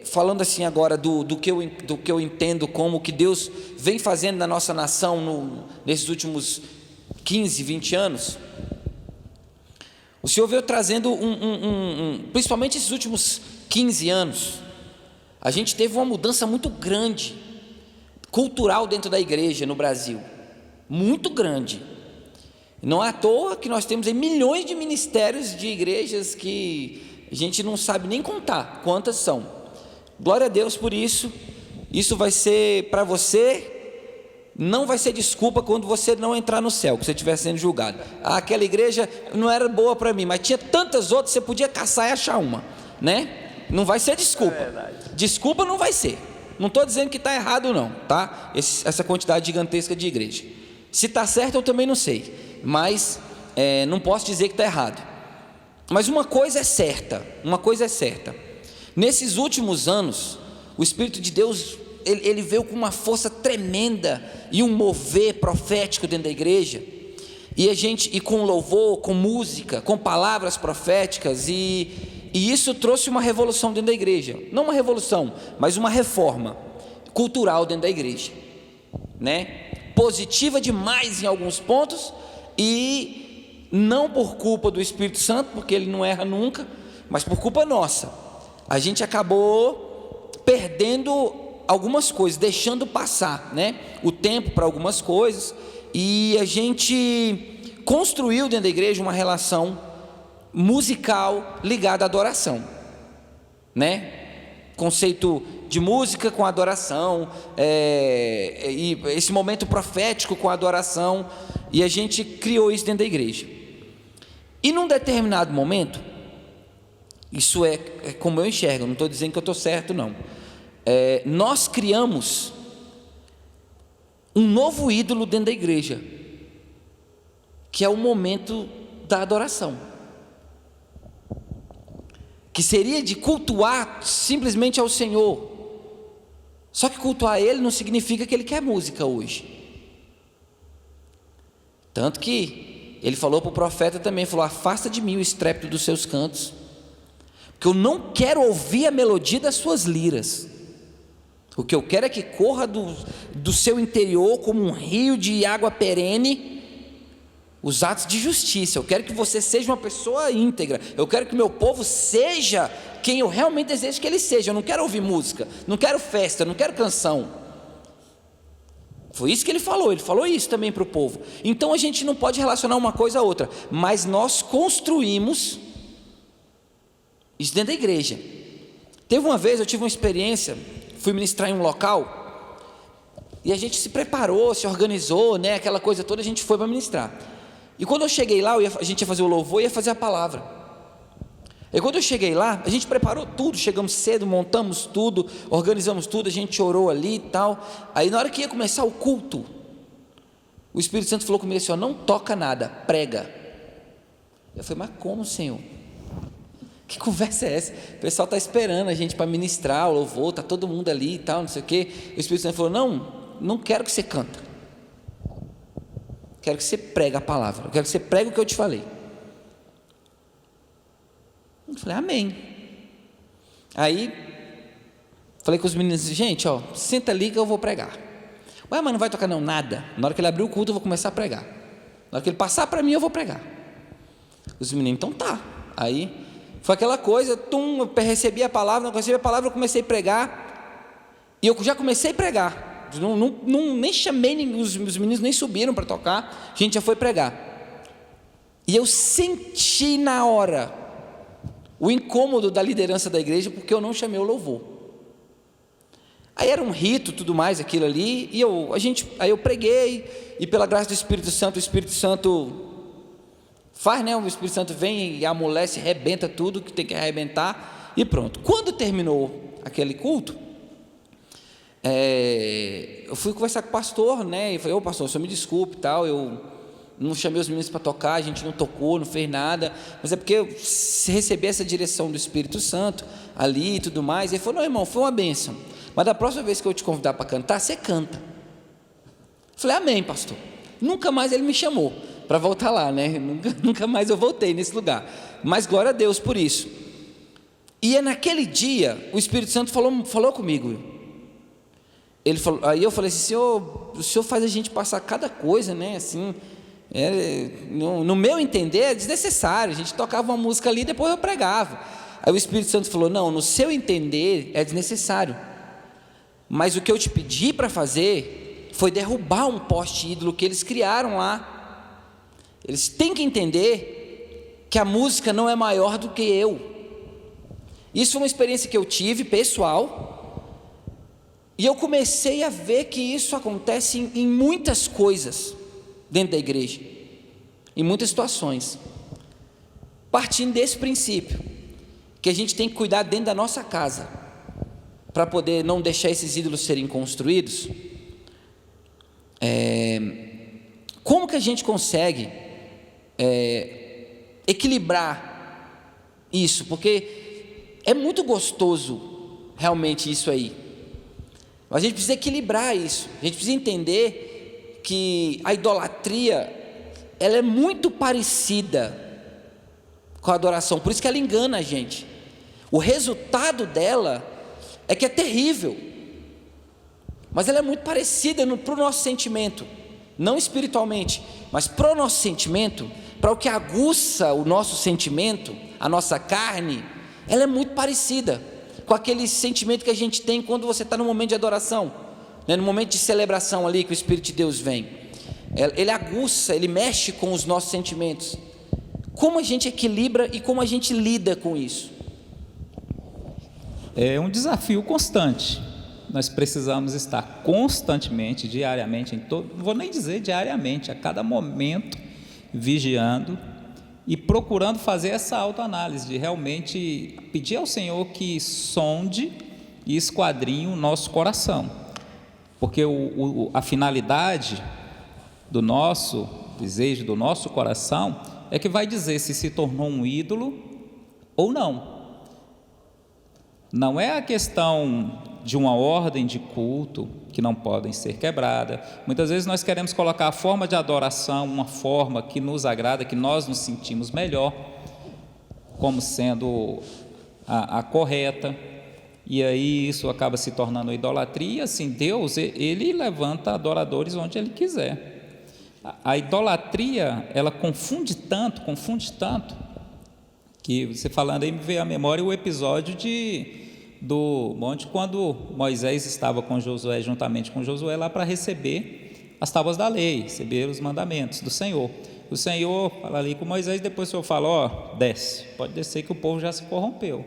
falando assim agora do que eu entendo como que Deus vem fazendo na nossa nação nesses últimos 15, 20 anos. O Senhor veio trazendo principalmente esses últimos 15 anos, a gente teve uma mudança muito grande, cultural dentro da igreja no Brasil, muito grande. Não é à toa que nós temos aí milhões de ministérios de igrejas que a gente não sabe nem contar quantas são. Glória a Deus por isso. Isso vai ser para você, não vai ser desculpa quando você não entrar no céu, que você estiver sendo julgado. Aquela igreja não era boa para mim, mas tinha tantas outras, você podia caçar e achar uma, né? Não vai ser desculpa. Desculpa não vai ser. Não estou dizendo que está errado não, tá? Essa quantidade gigantesca de igreja. Se está certo eu também não sei, mas não posso dizer que está errado. Mas uma coisa é certa. Nesses últimos anos, o Espírito de Deus, ele veio com uma força tremenda e um mover profético dentro da igreja, e com louvor, com música, com palavras proféticas, e isso trouxe uma revolução dentro da igreja. Não uma revolução, mas uma reforma cultural dentro da igreja, né? Positiva demais em alguns pontos, e não por culpa do Espírito Santo, porque ele não erra nunca, mas por culpa nossa. A gente acabou perdendo algumas coisas, deixando passar, né, o tempo para algumas coisas, e a gente construiu dentro da igreja uma relação musical ligada à adoração, né? Conceito de música com adoração, e esse momento profético com adoração, e a gente criou isso dentro da igreja. E num determinado momento, isso é como eu enxergo, não estou dizendo que eu estou certo não, nós criamos um novo ídolo dentro da igreja, que é o momento da adoração, que seria de cultuar simplesmente ao Senhor. Só que cultuar Ele não significa que Ele quer música hoje. Tanto que Ele falou para o profeta também, falou: afasta de mim o estrépito dos seus cantos, porque eu não quero ouvir a melodia das suas liras. O que eu quero é que corra do seu interior como um rio de água perene, os atos de justiça. Eu quero que você seja uma pessoa íntegra. Eu quero que meu povo seja quem eu realmente desejo que ele seja. Eu não quero ouvir música, não quero festa, não quero canção. Foi isso que ele falou isso também para o povo. Então a gente não pode relacionar uma coisa a outra, mas nós construímos isso dentro da igreja. Teve uma vez, eu tive uma experiência, fui ministrar em um local, e a gente se preparou, se organizou, né, aquela coisa toda, a gente foi para ministrar. E quando eu cheguei lá, a gente ia fazer o louvor e ia fazer a palavra. E quando eu cheguei lá, a gente preparou tudo, chegamos cedo, montamos tudo, organizamos tudo, a gente orou ali e tal. Aí na hora que ia começar o culto, o Espírito Santo falou comigo assim, ó, não toca nada, prega. Eu falei, mas como, Senhor? Que conversa é essa? O pessoal está esperando a gente para ministrar o louvor, está todo mundo ali e tal, não sei o quê. O Espírito Santo falou, não quero que você canta, quero que você pregue a palavra, eu quero que você pregue o que eu te falei. Eu falei, amém. Aí falei com os meninos, gente, ó, senta ali que eu vou pregar. Ué, mas não vai tocar não, nada. Na hora que ele abrir o culto eu vou começar a pregar. Na hora que ele passar para mim eu vou pregar. Os meninos, então tá. Aí foi aquela coisa, eu recebi a palavra, eu comecei a pregar. E eu já comecei a pregar. Nem chamei, os meninos nem subiram para tocar, a gente já foi pregar. E eu senti na hora o incômodo da liderança da igreja, porque eu não chamei o louvor. Aí era um rito, tudo mais, aquilo ali, e aí eu preguei, e pela graça do Espírito Santo, o Espírito Santo faz, né? O Espírito Santo vem e amolece, arrebenta tudo que tem que arrebentar, e pronto. Quando terminou aquele culto, eu fui conversar com o pastor, né? E falei, ô pastor, o senhor me desculpe e tal, eu não chamei os meninos para tocar, a gente não tocou, não fez nada, mas é porque eu recebi essa direção do Espírito Santo ali e tudo mais. Ele falou, não, irmão, foi uma bênção, mas da próxima vez que eu te convidar para cantar, você canta. Eu falei, amém, pastor. Nunca mais ele me chamou para voltar lá, né? Nunca mais eu voltei nesse lugar, mas glória a Deus por isso. E é naquele dia, o Espírito Santo falou comigo. Ele falou, aí eu falei assim, Senhor, o Senhor faz a gente passar cada coisa, né, assim, no meu entender é desnecessário, a gente tocava uma música ali e depois eu pregava. Aí o Espírito Santo falou, não, no seu entender é desnecessário, mas o que eu te pedi para fazer foi derrubar um poste ídolo que eles criaram lá. Eles têm que entender que a música não é maior do que eu. Isso foi uma experiência que eu tive pessoal, e eu comecei a ver que isso acontece em muitas coisas dentro da igreja, em muitas situações, partindo desse princípio, que a gente tem que cuidar dentro da nossa casa, para poder não deixar esses ídolos serem construídos. Como que a gente consegue equilibrar isso? Porque é muito gostoso realmente isso aí, mas a gente precisa equilibrar isso, a gente precisa entender que a idolatria, ela é muito parecida com a adoração, por isso que ela engana a gente. O resultado dela é que é terrível, mas ela é muito parecida para o nosso sentimento, não espiritualmente, mas para o nosso sentimento, para o que aguça o nosso sentimento, a nossa carne, ela é muito parecida com aquele sentimento que a gente tem quando você está no momento de adoração, né, no momento de celebração ali que o Espírito de Deus vem. Ele aguça, ele mexe com os nossos sentimentos. Como a gente equilibra e como a gente lida com isso? É um desafio constante. Nós precisamos estar constantemente, diariamente, não vou nem dizer diariamente, a cada momento, vigiando e procurando fazer essa autoanálise, de realmente pedir ao Senhor que sonde e esquadrinhe o nosso coração, porque a finalidade do nosso desejo, do nosso coração, é que vai dizer se tornou um ídolo ou não. Não é a questão de uma ordem de culto que não podem ser quebrada. Muitas vezes nós queremos colocar a forma de adoração, uma forma que nos agrada, que nós nos sentimos melhor, como sendo a correta, e aí isso acaba se tornando idolatria. Assim, Deus, ele levanta adoradores onde Ele quiser. A idolatria, ela confunde tanto, que você falando aí me veio à memória o episódio do monte, quando Moisés estava com Josué, juntamente com Josué, lá para receber as tábuas da lei, receber os mandamentos do Senhor. O Senhor fala ali com Moisés, depois o Senhor fala, ó, desce, pode descer que o povo já se corrompeu.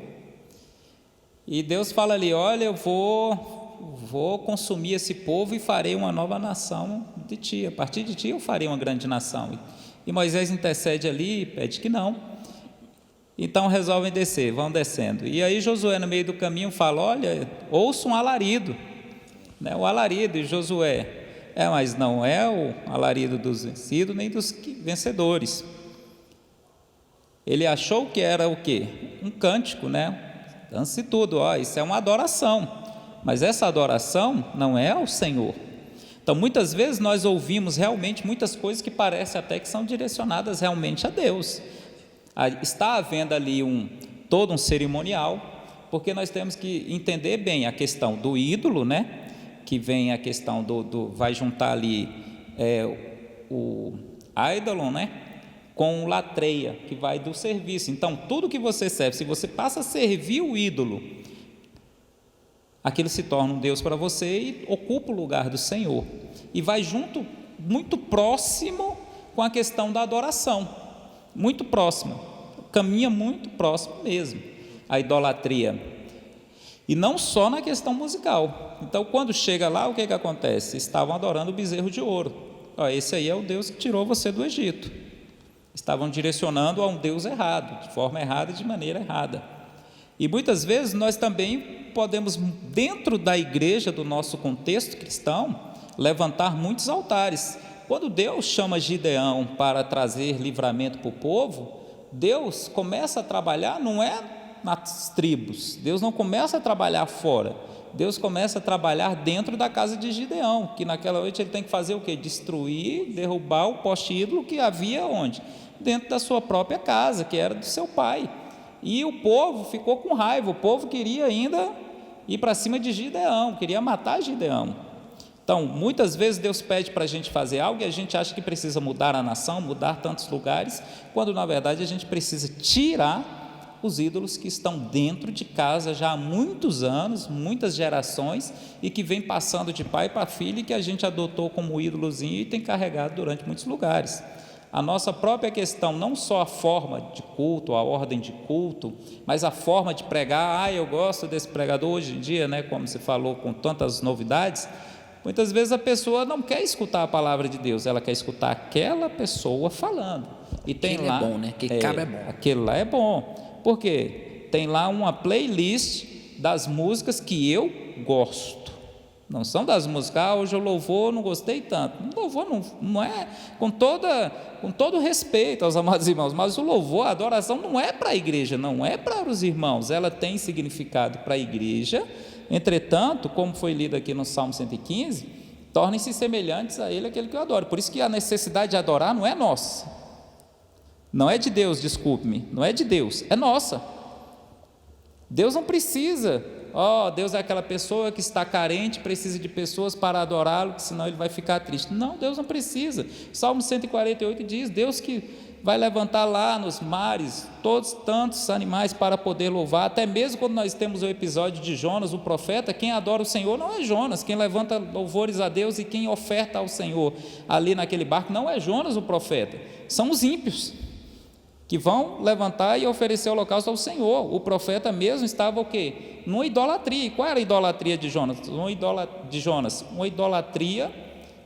E Deus fala ali, olha, eu vou consumir esse povo e farei uma nova nação de ti, a partir de ti eu farei uma grande nação. E Moisés intercede ali, pede que não. Então resolvem descer, vão descendo. E aí Josué no meio do caminho fala, olha, ouça um alarido, né? O alarido, e Josué, mas não é o alarido dos vencidos nem dos vencedores. Ele achou que era o quê? Um cântico, né? Dança e tudo, isso é uma adoração, mas essa adoração não é ao Senhor. Então muitas vezes nós ouvimos realmente muitas coisas que parecem até que são direcionadas realmente a Deus. Está havendo ali todo um cerimonial, porque nós temos que entender bem a questão do ídolo, né? Que vem a questão vai juntar ali o ídolo, né? Com latreia, que vai do serviço. Então tudo que você serve, se você passa a servir o ídolo, aquilo se torna um Deus para você e ocupa o lugar do Senhor, e vai junto, muito próximo com a questão da adoração, muito próximo, caminha muito próximo mesmo, a idolatria, e não só na questão musical. Então quando chega lá, o que acontece? Estavam adorando o bezerro de ouro. Esse aí é o Deus que tirou você do Egito. Estavam direcionando a um Deus errado, de forma errada, de maneira errada. E muitas vezes nós também podemos, dentro da igreja, do nosso contexto cristão, levantar muitos altares. Quando Deus chama Gideão para trazer livramento para o povo, Deus começa a trabalhar, não é nas tribos, Deus não começa a trabalhar fora, Deus começa a trabalhar dentro da casa de Gideão, que naquela noite ele tem que fazer o quê? Destruir, derrubar o poste ídolo que havia onde? Dentro da sua própria casa, que era do seu pai. E o povo ficou com raiva, o povo queria ainda ir para cima de Gideão, queria matar Gideão. Então, muitas vezes Deus pede para a gente fazer algo e a gente acha que precisa mudar a nação, mudar tantos lugares, quando na verdade a gente precisa tirar os ídolos que estão dentro de casa já há muitos anos, muitas gerações, e que vem passando de pai para filho, e que a gente adotou como ídolozinho e tem carregado durante muitos lugares. A nossa própria questão, não só a forma de culto, a ordem de culto, mas a forma de pregar. Eu gosto desse pregador hoje em dia, né, como você falou, com tantas novidades. Muitas vezes a pessoa não quer escutar a palavra de Deus, ela quer escutar aquela pessoa falando. E tem lá, é bom, né? Que cabra é bom. Aquele lá é bom. Por quê? Tem lá uma playlist das músicas que eu gosto. Não são das músicas, hoje o louvor não gostei tanto. O louvor não é, com todo respeito aos amados irmãos, mas o louvor, a adoração não é para a igreja, não é para os irmãos, ela tem significado para a igreja. Entretanto, como foi lido aqui no Salmo 115, tornem-se semelhantes a ele aquele que eu adoro. Por isso que a necessidade de adorar não é nossa, não é de Deus, desculpe-me, não é de Deus, é nossa. Deus não precisa, Deus é aquela pessoa que está carente, precisa de pessoas para adorá-lo, senão ele vai ficar triste. Não, Deus não precisa. Salmo 148 diz, Deus que vai levantar lá nos mares todos tantos animais para poder louvar. Até mesmo quando nós temos o episódio de Jonas, o profeta, quem adora o Senhor não é Jonas, quem levanta louvores a Deus e quem oferta ao Senhor ali naquele barco não é Jonas o profeta, são os ímpios que vão levantar e oferecer holocausto ao Senhor. O profeta mesmo estava o quê? Numa idolatria. E qual era a idolatria de Jonas? Uma idolatria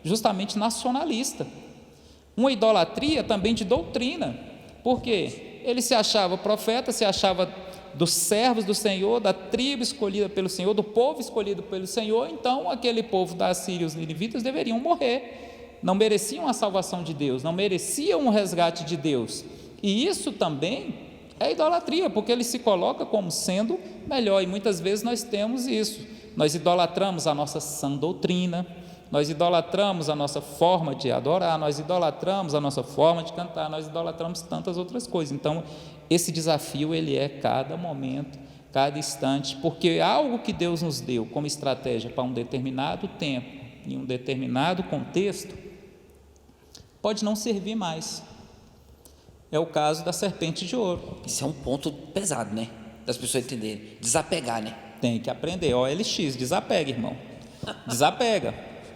justamente nacionalista, uma idolatria também de doutrina. Por quê? Ele se achava profeta, se achava dos servos do Senhor, da tribo escolhida pelo Senhor, do povo escolhido pelo Senhor. Então aquele povo da Síria e os ninivitas deveriam morrer, não mereciam a salvação de Deus, não mereciam o resgate de Deus. E isso também é idolatria, porque ele se coloca como sendo melhor, e muitas vezes nós temos isso, nós idolatramos a nossa sã doutrina, nós idolatramos a nossa forma de adorar, nós idolatramos a nossa forma de cantar, nós idolatramos tantas outras coisas. Então esse desafio ele é cada momento, cada instante, porque algo que Deus nos deu como estratégia para um determinado tempo, em um determinado contexto, pode não servir mais. É o caso da serpente de ouro. Isso é um ponto pesado, né? Das pessoas entenderem. Desapegar, né? Tem que aprender. OLX, desapega, irmão. Desapega.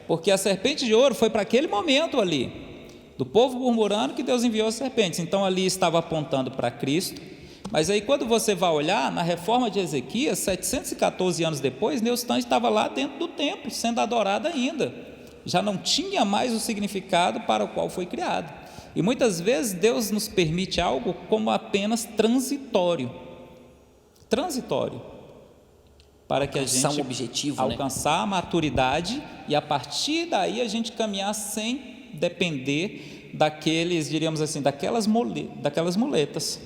Porque a serpente de ouro foi para aquele momento ali, do povo murmurando que Deus enviou as serpentes. Então ali estava apontando para Cristo. Mas aí quando você vai olhar, na reforma de Ezequias, 714 anos depois, Neustã estava lá dentro do templo, sendo adorado ainda. Já não tinha mais o significado para o qual foi criado. E muitas vezes Deus nos permite algo como apenas transitório. Transitório. Para que a gente alcançar um objetivo, alcançar a maturidade e a partir daí a gente caminhar sem depender daqueles, diríamos assim, daquelas muletas.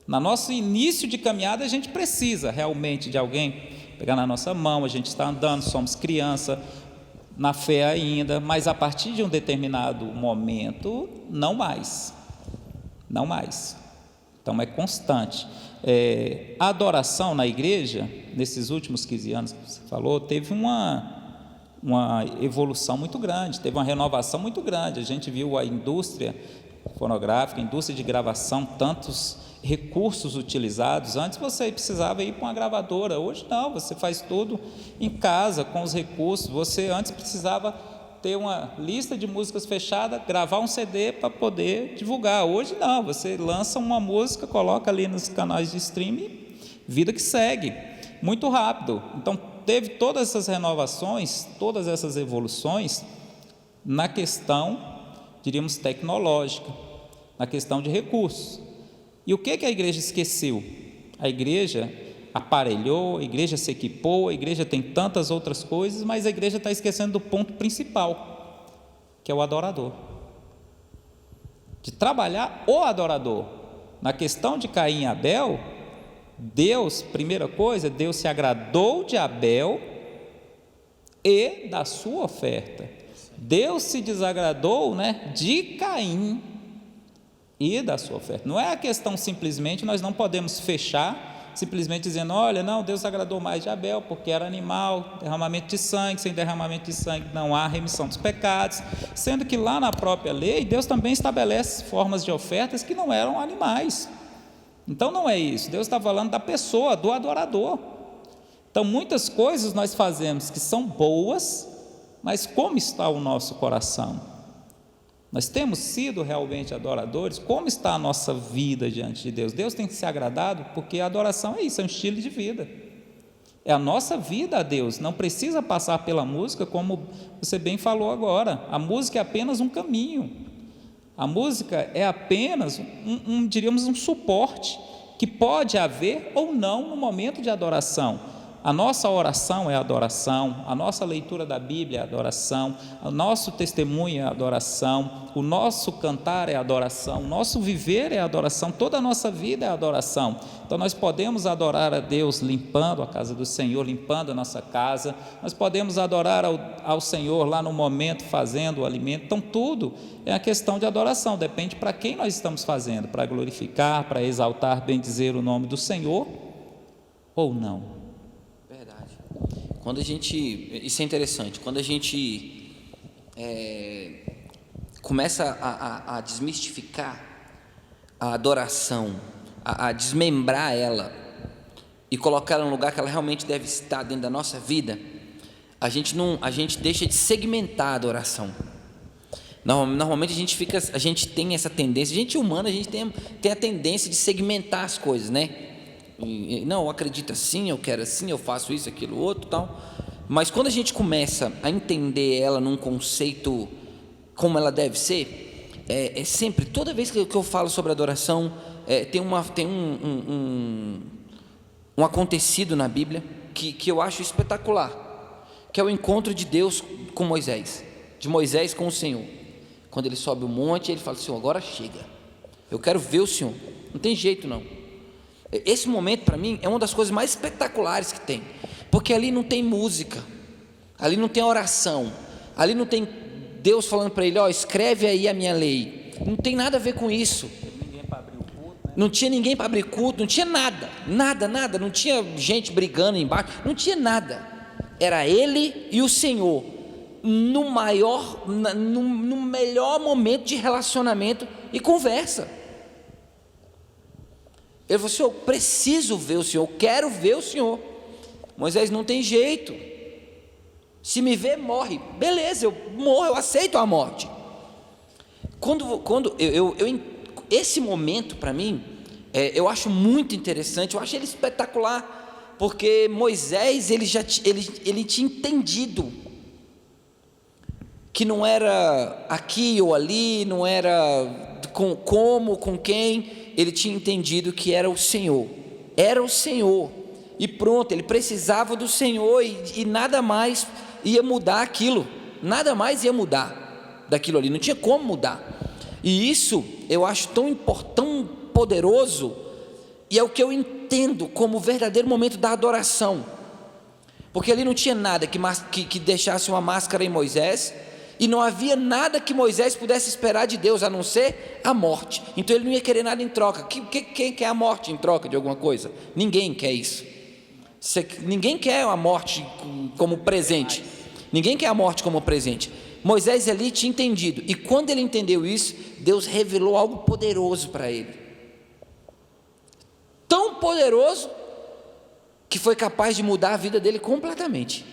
No nosso início de caminhada a gente precisa realmente de alguém pegar na nossa mão, a gente está andando, somos criança, na fé ainda, mas a partir de um determinado momento, não mais. Não mais. Então é constante. A adoração na igreja, nesses últimos 15 anos que você falou, teve uma evolução muito grande, teve uma renovação muito grande. A gente viu a indústria fonográfica, a indústria de gravação, tantos recursos utilizados. Antes você precisava ir para uma gravadora, hoje não, você faz tudo em casa com os recursos. Você antes precisava ter uma lista de músicas fechada, gravar um CD para poder divulgar. Hoje não, você lança uma música, coloca ali nos canais de streaming, vida que segue, muito rápido. Então teve todas essas renovações, todas essas evoluções na questão, diríamos, tecnológica, na questão de recursos. E o que a igreja esqueceu? A igreja aparelhou, a igreja se equipou, a igreja tem tantas outras coisas, mas a igreja está esquecendo do ponto principal, que é o adorador. De trabalhar o adorador. Na questão de Caim e Abel, Deus, primeira coisa, Deus se agradou de Abel e da sua oferta. Deus se desagradou, de Caim e da sua oferta. Não é a questão simplesmente, nós não podemos fechar, simplesmente dizendo, olha, não, Deus agradou mais de Abel, porque era animal, derramamento de sangue, sem derramamento de sangue não há remissão dos pecados, sendo que lá na própria lei, Deus também estabelece formas de ofertas que não eram animais. Então não é isso, Deus está falando da pessoa, do adorador. Então muitas coisas nós fazemos que são boas, mas como está o nosso coração? Nós temos sido realmente adoradores? Como está a nossa vida diante de Deus? Deus tem se agradado, porque a adoração é isso, é um estilo de vida. É a nossa vida a Deus, não precisa passar pela música, como você bem falou agora. A música é apenas um caminho. A música é apenas, diríamos, um suporte, que pode haver ou não no momento de adoração. A nossa oração é adoração, a nossa leitura da Bíblia é adoração, o nosso testemunho é adoração, o nosso cantar é adoração, o nosso viver é adoração, toda a nossa vida é adoração. Então nós podemos adorar a Deus limpando a casa do Senhor, limpando a nossa casa, nós podemos adorar ao Senhor lá no momento fazendo o alimento. Então tudo é a questão de adoração, depende para quem nós estamos fazendo, para glorificar, para exaltar, bendizer o nome do Senhor ou não. Quando a gente, isso é interessante, quando a gente começa a desmistificar a adoração, a desmembrar ela e colocar ela no lugar que ela realmente deve estar dentro da nossa vida, a gente deixa de segmentar a adoração. Normalmente a gente tem essa tendência, a gente humana, a gente tem a tendência de segmentar as coisas, né? Não, eu acredito assim, eu quero assim, eu faço isso, aquilo, outro, tal. Mas quando a gente começa a entender ela num conceito como ela deve ser, sempre, toda vez que eu falo sobre adoração, tem um acontecido na Bíblia que eu acho espetacular, que é o encontro de Deus com Moisés, de Moisés com o Senhor. Quando ele sobe o monte, ele fala, Senhor, agora chega, eu quero ver o Senhor, não tem jeito não. Esse momento para mim é uma das coisas mais espetaculares que tem, porque ali não tem música, ali não tem oração, ali não tem Deus falando para ele, escreve aí a minha lei, não tem nada a ver com isso. Não tinha ninguém para abrir culto, não tinha nada, não tinha gente brigando embaixo, não tinha nada, era ele e o Senhor, no melhor momento de relacionamento e conversa. Ele falou: Senhor, eu preciso ver o Senhor, eu quero ver o Senhor. Moisés: não tem jeito, se me ver, morre. Beleza, eu morro, eu aceito a morte. Esse momento para mim, eu acho muito interessante, eu acho ele espetacular, porque Moisés, ele tinha entendido que não era aqui ou ali, não era com quem, ele tinha entendido que era o Senhor, e pronto, ele precisava do Senhor, e nada mais ia mudar aquilo, nada mais ia mudar daquilo ali, não tinha como mudar. E isso eu acho tão poderoso, e é o que eu entendo como o verdadeiro momento da adoração, porque ali não tinha nada que deixasse uma máscara em Moisés, e não havia nada que Moisés pudesse esperar de Deus, a não ser a morte. Então ele não ia querer nada em troca. Quem quer a morte em troca de alguma coisa? Ninguém quer isso. Ninguém quer a morte como presente. Ninguém quer a morte como presente. Moisés ali tinha entendido, e quando ele entendeu isso, Deus revelou algo poderoso para ele, tão poderoso que foi capaz de mudar a vida dele completamente,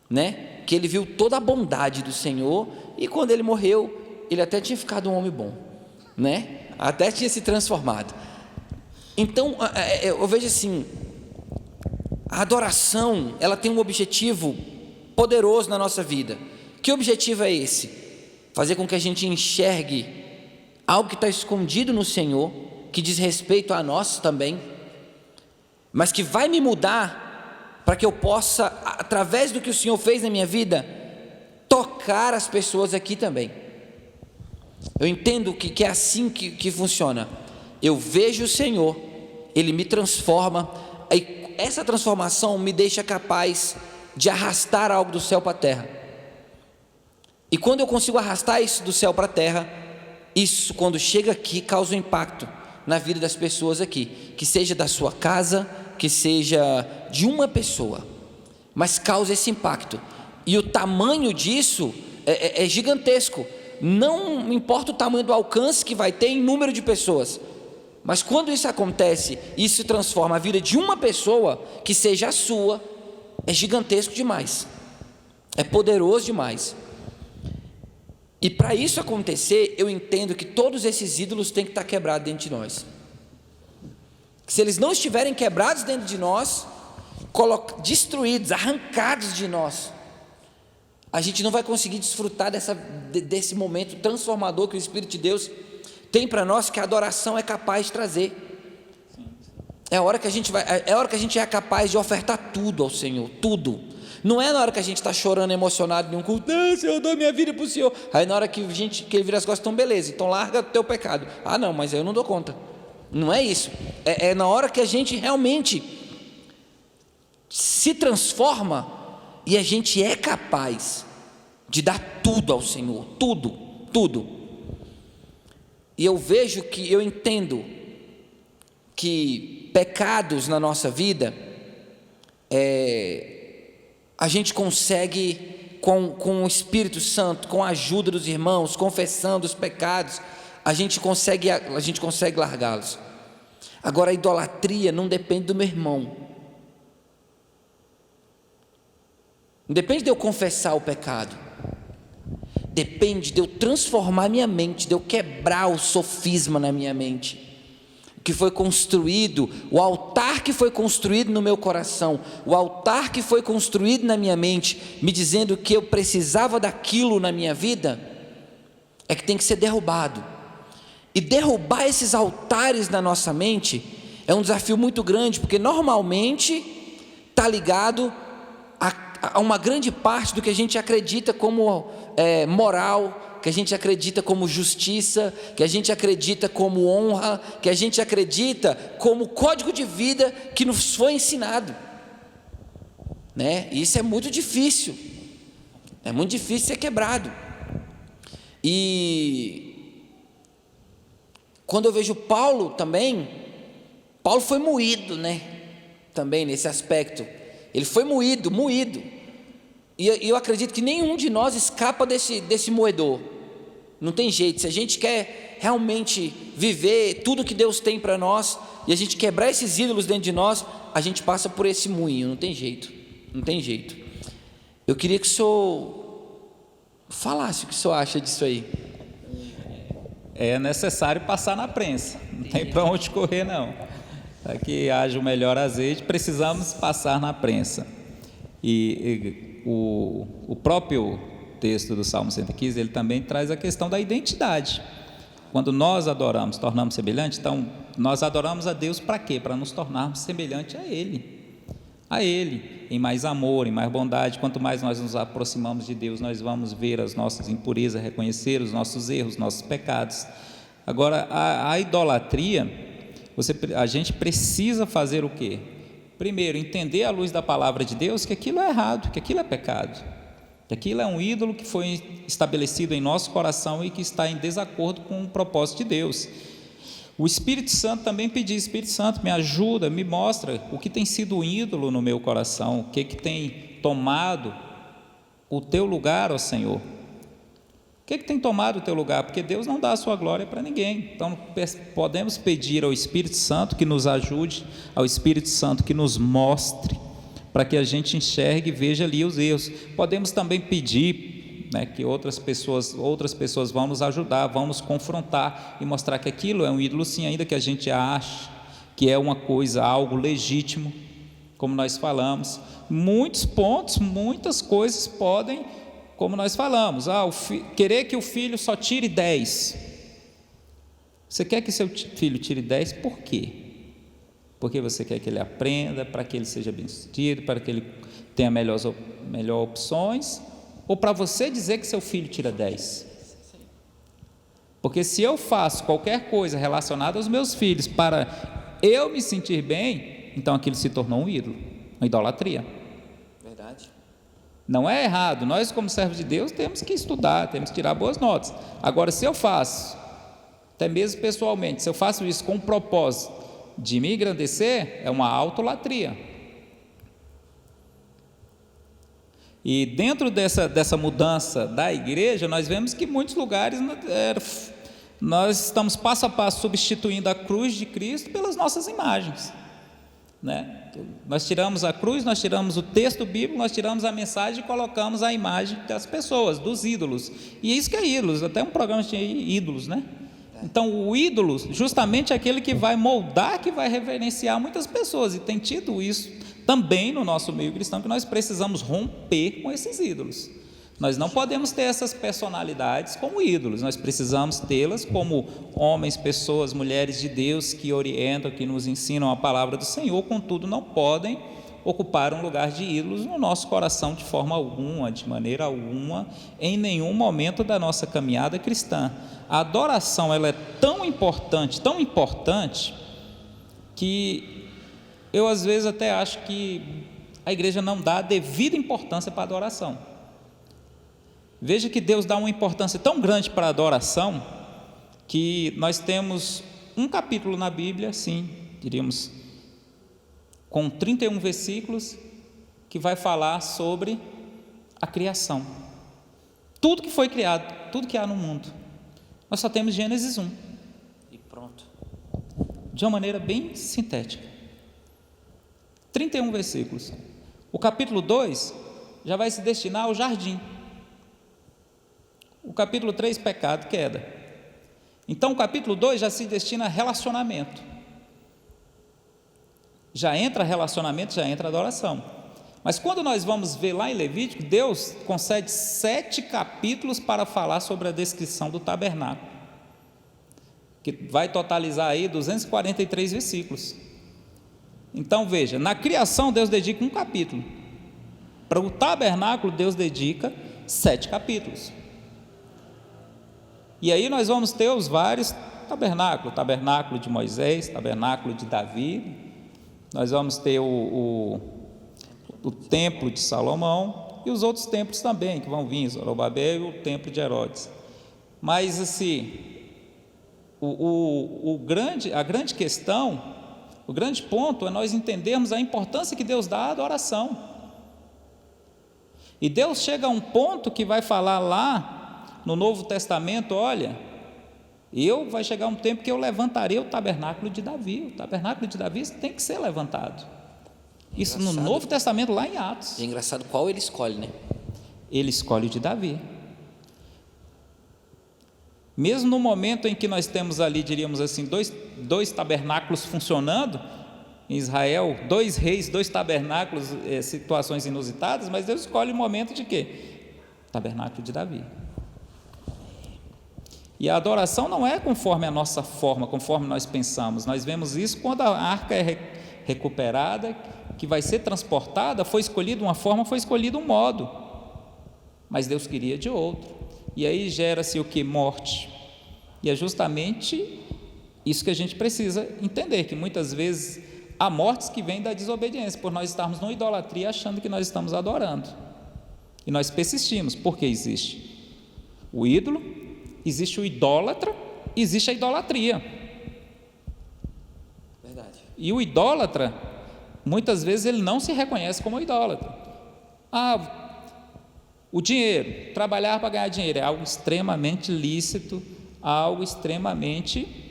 né? Que ele viu toda a bondade do Senhor, e quando ele morreu, ele até tinha ficado um homem bom, né? Até tinha se transformado. Então eu vejo assim, a adoração, ela tem um objetivo poderoso na nossa vida. Que objetivo é esse? Fazer com que a gente enxergue algo que está escondido no Senhor, que diz respeito a nós também, mas que vai me mudar, para que eu possa, através do que o Senhor fez na minha vida, tocar as pessoas aqui também. Eu entendo que é assim que funciona. Eu vejo o Senhor, Ele me transforma, e essa transformação me deixa capaz de arrastar algo do céu para a terra. E quando eu consigo arrastar isso do céu para a terra, isso, quando chega aqui, causa um impacto na vida das pessoas aqui, que seja da sua casa, que seja de uma pessoa, mas causa esse impacto, e o tamanho disso é gigantesco. Não importa o tamanho do alcance que vai ter em número de pessoas, mas quando isso acontece, isso transforma a vida de uma pessoa, que seja a sua, é gigantesco demais, é poderoso demais. E para isso acontecer, eu entendo que todos esses ídolos têm que estar quebrados dentro de nós. Se eles não estiverem quebrados dentro de nós, destruídos, arrancados de nós, a gente não vai conseguir desfrutar desse momento transformador que o Espírito de Deus tem para nós, que a adoração é capaz de trazer. É a hora que a gente é capaz de ofertar tudo ao Senhor, tudo. Não é na hora que a gente está chorando, emocionado em um culto: Senhor, eu dou minha vida para o Senhor. Aí na hora que ele vira as costas: então beleza, então larga o teu pecado. Ah não, mas eu não dou conta. Não é isso. É na hora que a gente realmente se transforma, e a gente é capaz de dar tudo ao Senhor, tudo. E eu entendo que pecados na nossa vida, a gente consegue, com o Espírito Santo, com a ajuda dos irmãos, confessando os pecados, a gente consegue largá-los. Agora, a idolatria não depende do meu irmão, não depende de eu confessar o pecado, depende de eu transformar minha mente, de eu quebrar o sofisma na minha mente, que foi construído, o altar que foi construído no meu coração, o altar que foi construído na minha mente, me dizendo que eu precisava daquilo na minha vida, é que tem que ser derrubado. E derrubar esses altares na nossa mente é um desafio muito grande, porque normalmente está ligado a uma grande parte do que a gente acredita como moral, que a gente acredita como justiça, que a gente acredita como honra, que a gente acredita como código de vida que nos foi ensinado, né? E isso é muito difícil ser quebrado. E quando eu vejo Paulo também, Paulo foi moído, né? Também nesse aspecto, ele foi moído. E eu acredito que nenhum de nós escapa desse moedor. Não tem jeito. Se a gente quer realmente viver tudo que Deus tem para nós, e a gente quebrar esses ídolos dentro de nós, a gente passa por esse moinho. Não tem jeito. Não tem jeito. Eu queria que o senhor falasse o que o senhor acha disso aí. É necessário passar na prensa. Não tem para onde correr, não. Para que haja o melhor azeite, precisamos passar na prensa. E o próprio texto do Salmo 115, ele também traz a questão da identidade. Quando nós adoramos, tornamos semelhante, então nós adoramos a Deus para quê? Para nos tornarmos semelhante a Ele, em mais amor, em mais bondade. Quanto mais nós nos aproximamos de Deus, nós vamos ver as nossas impurezas, reconhecer os nossos erros, nossos pecados. Agora, a idolatria, a gente precisa fazer o quê? Primeiro, entender à luz da palavra de Deus que aquilo é errado, que aquilo é pecado, que aquilo é um ídolo que foi estabelecido em nosso coração e que está em desacordo com o propósito de Deus. O Espírito Santo também pedir: Espírito Santo, me ajuda, me mostra o que tem sido um ídolo no meu coração, o que tem tomado o teu lugar, ó Senhor. O que tem tomado o teu lugar? Porque Deus não dá a sua glória para ninguém. Então podemos pedir ao Espírito Santo que nos ajude, ao Espírito Santo que nos mostre, para que a gente enxergue e veja ali os erros. Podemos também pedir, né, que outras pessoas vão nos ajudar, vão nos confrontar e mostrar que aquilo é um ídolo, sim, ainda que a gente ache que é uma coisa, algo legítimo, como nós falamos. Muitos pontos, muitas coisas podem, como nós falamos, querer que o filho só tire 10. Você quer que seu filho tire 10 por quê? Porque você quer que ele aprenda, para que ele seja bem-sucedido, para que ele tenha melhores opções, ou para você dizer que seu filho tira 10? Porque se eu faço qualquer coisa relacionada aos meus filhos para eu me sentir bem, então aquilo se tornou um ídolo, uma idolatria. Verdade. Não é errado, nós como servos de Deus temos que estudar, temos que tirar boas notas. Agora, se eu faço, até mesmo pessoalmente, se eu faço isso com o propósito de me engrandecer, é uma autolatria. E dentro dessa mudança da igreja, nós vemos que em muitos lugares nós estamos passo a passo substituindo a cruz de Cristo pelas nossas imagens, né? Nós tiramos a cruz, nós tiramos o texto bíblico, nós tiramos a mensagem e colocamos a imagem das pessoas, dos ídolos. E é isso que é ídolos, até um programa tinha ídolos, né? Então o ídolo justamente é aquele que vai moldar, que vai reverenciar muitas pessoas, e tem tido isso também no nosso meio cristão, que nós precisamos romper com esses ídolos. Nós não podemos ter essas personalidades como ídolos, nós precisamos tê-las como homens, pessoas, mulheres de Deus que orientam, que nos ensinam a palavra do Senhor, contudo não podem ocupar um lugar de ídolos no nosso coração de forma alguma, de maneira alguma, em nenhum momento da nossa caminhada cristã. A adoração, ela é tão importante, que eu às vezes até acho que a igreja não dá a devida importância para a adoração. Veja que Deus dá uma importância tão grande para a adoração, que nós temos um capítulo na Bíblia, sim, diríamos, com 31 versículos, que vai falar sobre a criação. Tudo que foi criado, tudo que há no mundo. Nós só temos Gênesis 1. E pronto. De uma maneira bem sintética. 31 versículos. O capítulo 2 já vai se destinar ao jardim. O capítulo 3, pecado e queda. Então o capítulo 2 já se destina a relacionamento. Já entra relacionamento, já entra adoração. Mas quando nós vamos ver lá em Levítico, Deus concede 7 capítulos para falar sobre a descrição do tabernáculo, que vai totalizar aí 243 versículos. Então veja, na criação Deus dedica um capítulo, para o tabernáculo Deus dedica 7 capítulos. E aí nós vamos ter os vários tabernáculos, tabernáculo de Moisés, tabernáculo de Davi, nós vamos ter o templo de Salomão e os outros templos também que vão vir, Zorobabel e o templo de Herodes. Mas assim, a grande questão, o grande ponto é nós entendermos a importância que Deus dá à adoração. E Deus chega a um ponto que vai falar lá no Novo Testamento: olha, vai chegar um tempo que eu levantarei o tabernáculo de Davi. O tabernáculo de Davi tem que ser levantado. Isso no Novo Testamento, lá em Atos. É engraçado qual ele escolhe, né? Ele escolhe o de Davi. Mesmo no momento em que nós temos ali, diríamos assim, dois tabernáculos funcionando em Israel, 2 reis, 2 tabernáculos, situações inusitadas, mas Deus escolhe o momento de quê? Tabernáculo de Davi. E a adoração não é conforme a nossa forma, conforme nós pensamos. Nós vemos isso quando a arca é recuperada, que vai ser transportada. Foi escolhido uma forma, foi escolhido um modo, mas Deus queria de outro. E aí gera-se o que? Morte. E é justamente isso que a gente precisa entender, que muitas vezes há mortes que vêm da desobediência, por nós estarmos numa idolatria achando que nós estamos adorando. E nós persistimos, porque existe o ídolo, existe o idólatra, existe a idolatria. Verdade. E o idólatra, muitas vezes ele não se reconhece como idólatra. O dinheiro, trabalhar para ganhar dinheiro é algo extremamente lícito, algo extremamente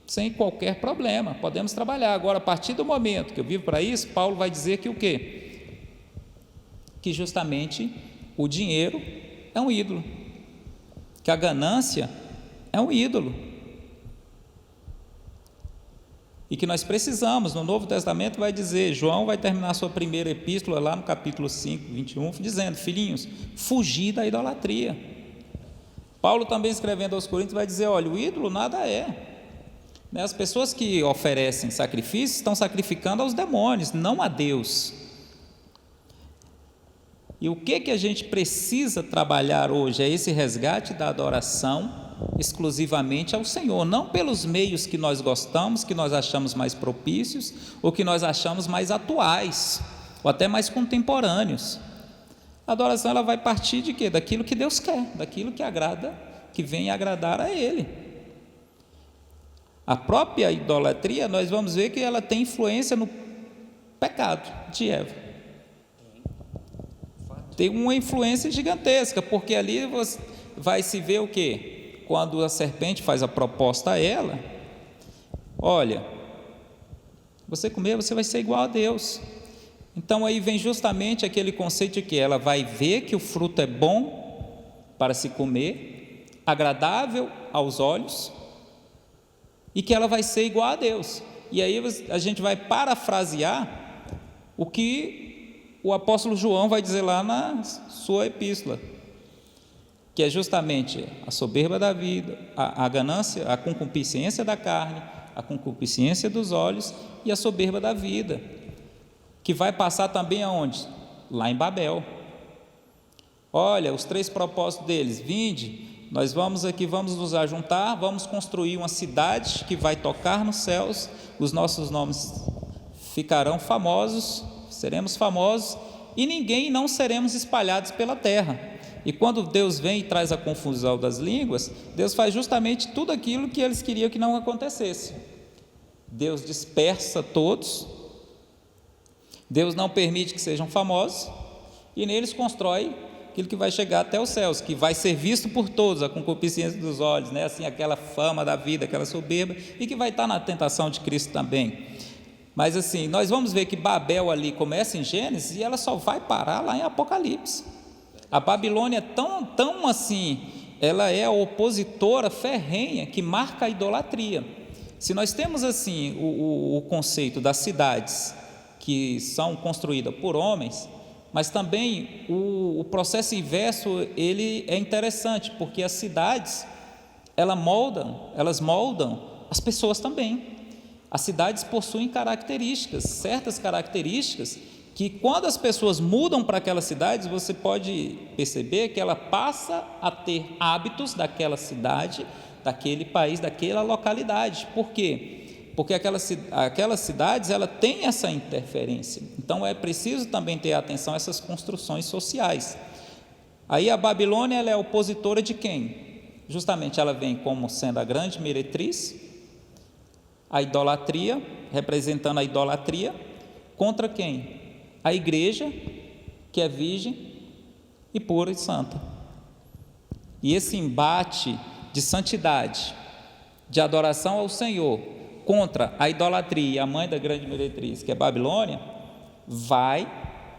sem qualquer problema, podemos trabalhar. Agora, a partir do momento que eu vivo para isso, Paulo vai dizer que o quê? Que justamente o dinheiro é um ídolo, que a ganância é um ídolo, e que nós precisamos. No Novo Testamento vai dizer, João vai terminar sua primeira epístola lá no capítulo 5, 21, dizendo: filhinhos, fugir da idolatria. Paulo também, escrevendo aos Coríntios, vai dizer: olha, o ídolo nada é. As pessoas que oferecem sacrifícios estão sacrificando aos demônios, não a Deus. E o que a gente precisa trabalhar hoje é esse resgate da adoração exclusivamente ao Senhor, não pelos meios que nós gostamos, que nós achamos mais propícios, ou que nós achamos mais atuais, ou até mais contemporâneos. A adoração, ela vai partir de quê? Daquilo que Deus quer, daquilo que agrada, que vem agradar a Ele. A própria idolatria, nós vamos ver que ela tem influência no pecado de Eva. Tem uma influência gigantesca, porque ali vai se ver o quê? Quando a serpente faz a proposta a ela: olha, você comer, você vai ser igual a Deus. Então aí vem justamente aquele conceito de que ela vai ver que o fruto é bom para se comer, agradável aos olhos, e que ela vai ser igual a Deus. E aí a gente vai parafrasear o que o apóstolo João vai dizer lá na sua epístola, que é justamente a soberba da vida, a ganância, a concupiscência da carne, a concupiscência dos olhos e a soberba da vida, que vai passar também aonde? Lá em Babel. Olha, os 3 propósitos deles: vinde, nós vamos nos ajuntar, vamos construir uma cidade que vai tocar nos céus, os nossos nomes ficarão famosos, seremos famosos, e ninguém não seremos espalhados pela terra. E quando Deus vem e traz a confusão das línguas, Deus faz justamente tudo aquilo que eles queriam que não acontecesse. Deus dispersa todos, Deus não permite que sejam famosos, e neles constrói aquilo que vai chegar até os céus, que vai ser visto por todos, a concupiscência dos olhos, né? Assim, aquela fama da vida, aquela soberba, e que vai estar na tentação de Cristo também. Mas assim, nós vamos ver que Babel ali começa em Gênesis e ela só vai parar lá em Apocalipse. A Babilônia é tão assim, ela é a opositora ferrenha que marca a idolatria. Se nós temos assim o conceito das cidades que são construídas por homens, mas também o processo inverso, ele é interessante, porque as cidades, elas moldam as pessoas também. As cidades possuem certas características, que quando as pessoas mudam para aquelas cidades, você pode perceber que ela passa a ter hábitos daquela cidade, daquele país, daquela localidade. Por quê? Porque aquelas cidades, ela tem essa interferência. Então é preciso também ter atenção a essas construções sociais. Aí a Babilônia, ela é opositora de quem? Justamente ela vem como sendo a grande meretriz, a idolatria, representando a idolatria, contra quem? A igreja, que é virgem, e pura e santa. E esse embate de santidade, de adoração ao Senhor, contra a idolatria e a mãe da grande meretriz, que é Babilônia, vai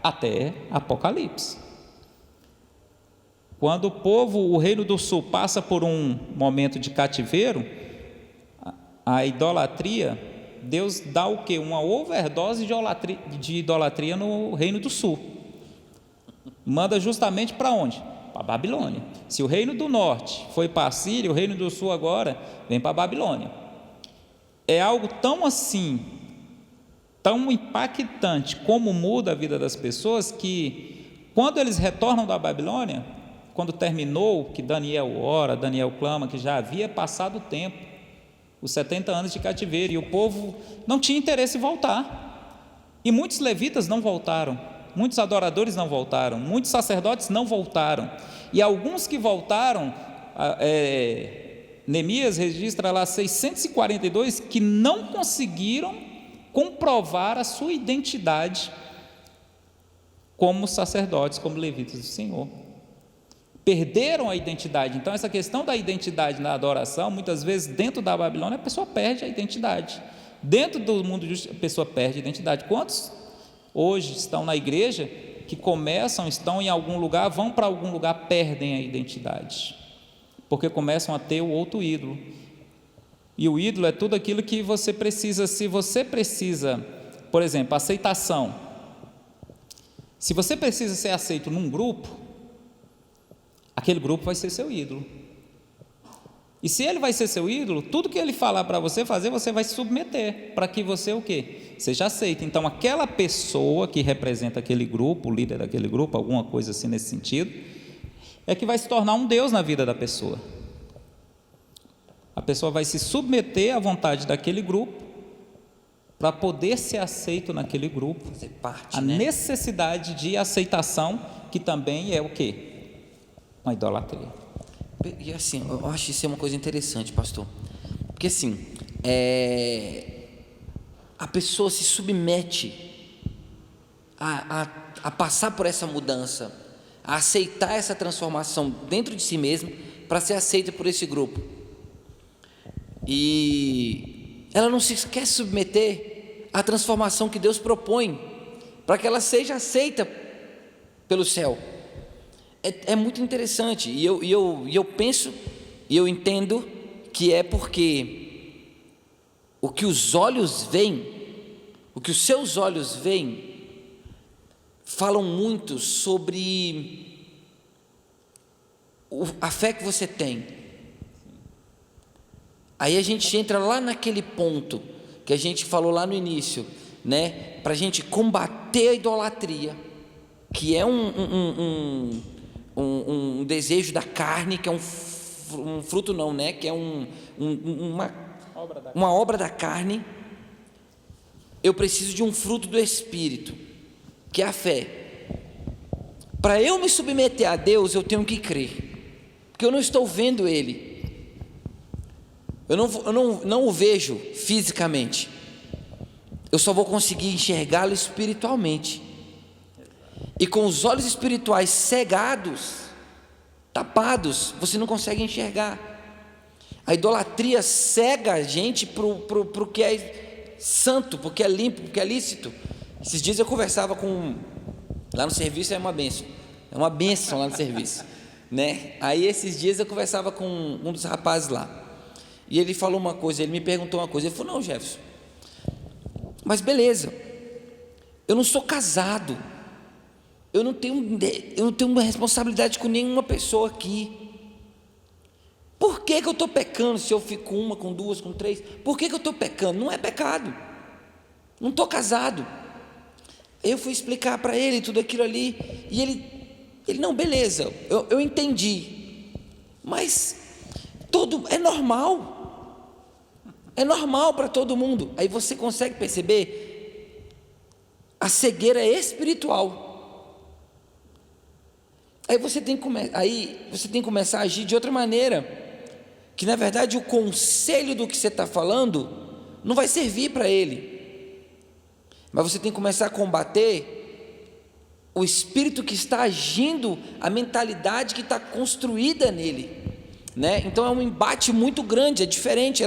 até Apocalipse. Quando o reino do sul passa por um momento de cativeiro, a idolatria, Deus dá o quê? Uma overdose de idolatria no reino do sul. Manda justamente para onde? Para a Babilônia. Se o reino do norte foi para a Síria, o reino do sul agora vem para a Babilônia. É algo tão assim, tão impactante, como muda a vida das pessoas, que quando eles retornam da Babilônia, quando terminou, que Daniel ora, Daniel clama, que já havia passado o tempo, os 70 anos de cativeiro, e o povo não tinha interesse em voltar, e muitos levitas não voltaram, muitos adoradores não voltaram, muitos sacerdotes não voltaram, e alguns que voltaram, Neemias registra lá 642 que não conseguiram comprovar a sua identidade como sacerdotes, como levitas do Senhor. Perderam a identidade. Então essa questão da identidade na adoração, muitas vezes dentro da Babilônia a pessoa perde a identidade, dentro do mundo justo a pessoa perde a identidade. Quantos hoje estão na igreja que começam, estão em algum lugar, vão para algum lugar, perdem a identidade, porque começam a ter o outro ídolo, e o ídolo é tudo aquilo que você precisa. Se você precisa, por exemplo, aceitação, se você precisa ser aceito num grupo, aquele grupo vai ser seu ídolo, e se ele vai ser seu ídolo, tudo que ele falar para você fazer, você vai se submeter, para que você o quê? Seja aceito. Então aquela pessoa que representa aquele grupo, o líder daquele grupo, alguma coisa assim nesse sentido, é que vai se tornar um Deus na vida da pessoa. A pessoa vai se submeter à vontade daquele grupo, para poder ser aceito naquele grupo. Fazer parte, a necessidade de aceitação, que também é o quê? Uma idolatria. E assim, eu acho isso é uma coisa interessante, pastor, porque assim, a pessoa se submete a passar por essa mudança, a aceitar essa transformação dentro de si mesmo, para ser aceita por esse grupo, e ela não se quer submeter à transformação que Deus propõe, para que ela seja aceita pelo céu. É muito interessante, e eu penso, e eu entendo que é porque o que os olhos veem, o que os seus olhos veem, falam muito sobre a fé que você tem. Aí a gente entra lá naquele ponto que a gente falou lá no início, né? Para a gente combater a idolatria, que é um desejo da carne, que é um fruto não, né? Que é uma obra da carne. Eu preciso de um fruto do Espírito, que é a fé. Para eu me submeter a Deus, eu tenho que crer, porque eu não estou vendo Ele, eu não o vejo fisicamente, eu só vou conseguir enxergá-lo espiritualmente. E com os olhos espirituais cegados, tapados, você não consegue enxergar. A idolatria cega a gente para o que é santo, porque é limpo, porque é lícito. Esses dias eu conversava lá no serviço, é uma bênção lá no serviço, né? Aí esses dias eu conversava com um dos rapazes lá, e ele falou uma coisa, ele me perguntou uma coisa, ele falou: não, Jefferson, mas beleza, eu não sou casado, eu não tenho uma responsabilidade com nenhuma pessoa aqui, por que eu estou pecando? Se eu fico com uma, com duas, com três, por que eu estou pecando? Não é pecado, não estou casado. Aí eu fui explicar para ele tudo aquilo ali, e ele não, beleza, eu entendi, mas é normal para todo mundo. Aí você consegue perceber a cegueira espiritual. Aí você tem que começar a agir de outra maneira, que na verdade o conselho do que você está falando não vai servir para ele, mas você tem que começar a combater o espírito que está agindo, a mentalidade que está construída nele, né? Então é um embate muito grande, é diferente,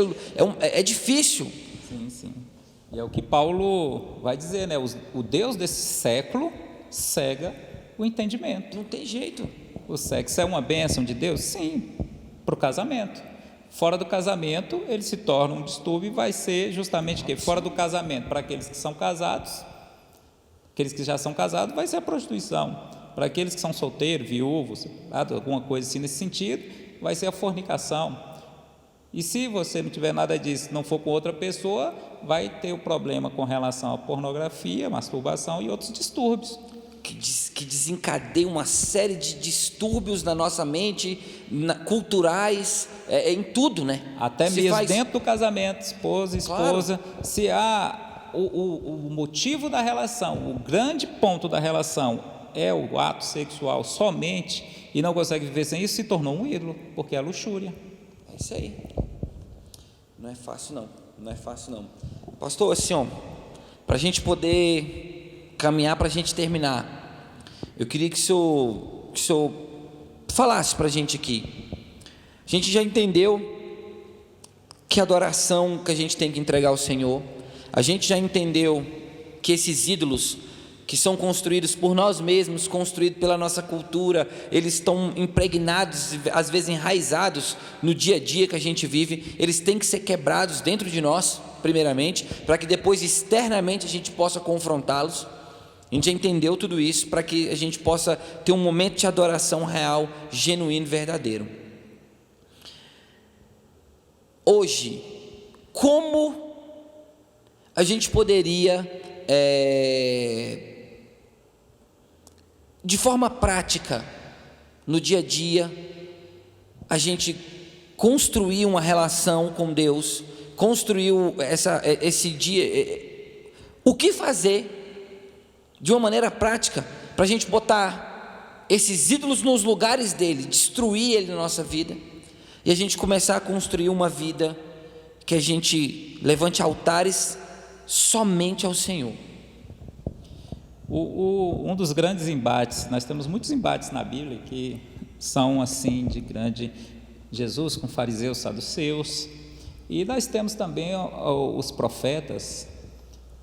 é difícil. Sim, sim. E é o que Paulo vai dizer, né? O Deus desse século cega o entendimento. Não tem jeito. O sexo é uma bênção de Deus? Sim, para o casamento. Fora do casamento, ele se torna um distúrbio e vai ser justamente o quê? Fora do casamento, para aqueles que são casados, aqueles que já são casados, vai ser a prostituição. Para aqueles que são solteiros, viúvos, alguma coisa assim nesse sentido, vai ser a fornicação. E se você não tiver nada disso, não for com outra pessoa, vai ter o problema com relação à pornografia, masturbação e outros distúrbios. Que desencadeia uma série de distúrbios na nossa mente, culturais, em tudo, né? Até mesmo dentro do casamento, esposa, claro. Se há o motivo da relação, o grande ponto da relação é o ato sexual somente, e não consegue viver sem isso, se tornou um ídolo, porque é a luxúria. É isso aí. Não é fácil não, não é fácil não. Pastor, assim, ó, para a gente poder caminhar, para a gente terminar, eu queria que o senhor falasse para a gente aqui. A gente já entendeu que a adoração que a gente tem que entregar ao Senhor, a gente já entendeu que esses ídolos que são construídos por nós mesmos, construídos pela nossa cultura, eles estão impregnados, às vezes enraizados no dia a dia que a gente vive, eles têm que ser quebrados dentro de nós, primeiramente, para que depois externamente a gente possa confrontá-los. A gente já entendeu tudo isso para que a gente possa ter um momento de adoração real, genuíno, verdadeiro. Hoje, como a gente poderia, de forma prática, no dia a dia, a gente construir uma relação com Deus, construir esse dia, o que fazer de uma maneira prática, para a gente botar esses ídolos nos lugares dele, destruir ele na nossa vida, e a gente começar a construir uma vida que a gente levante altares somente ao Senhor. Um dos grandes embates, nós temos muitos embates na Bíblia que são assim de grande, Jesus com fariseus, saduceus, e nós temos também os profetas.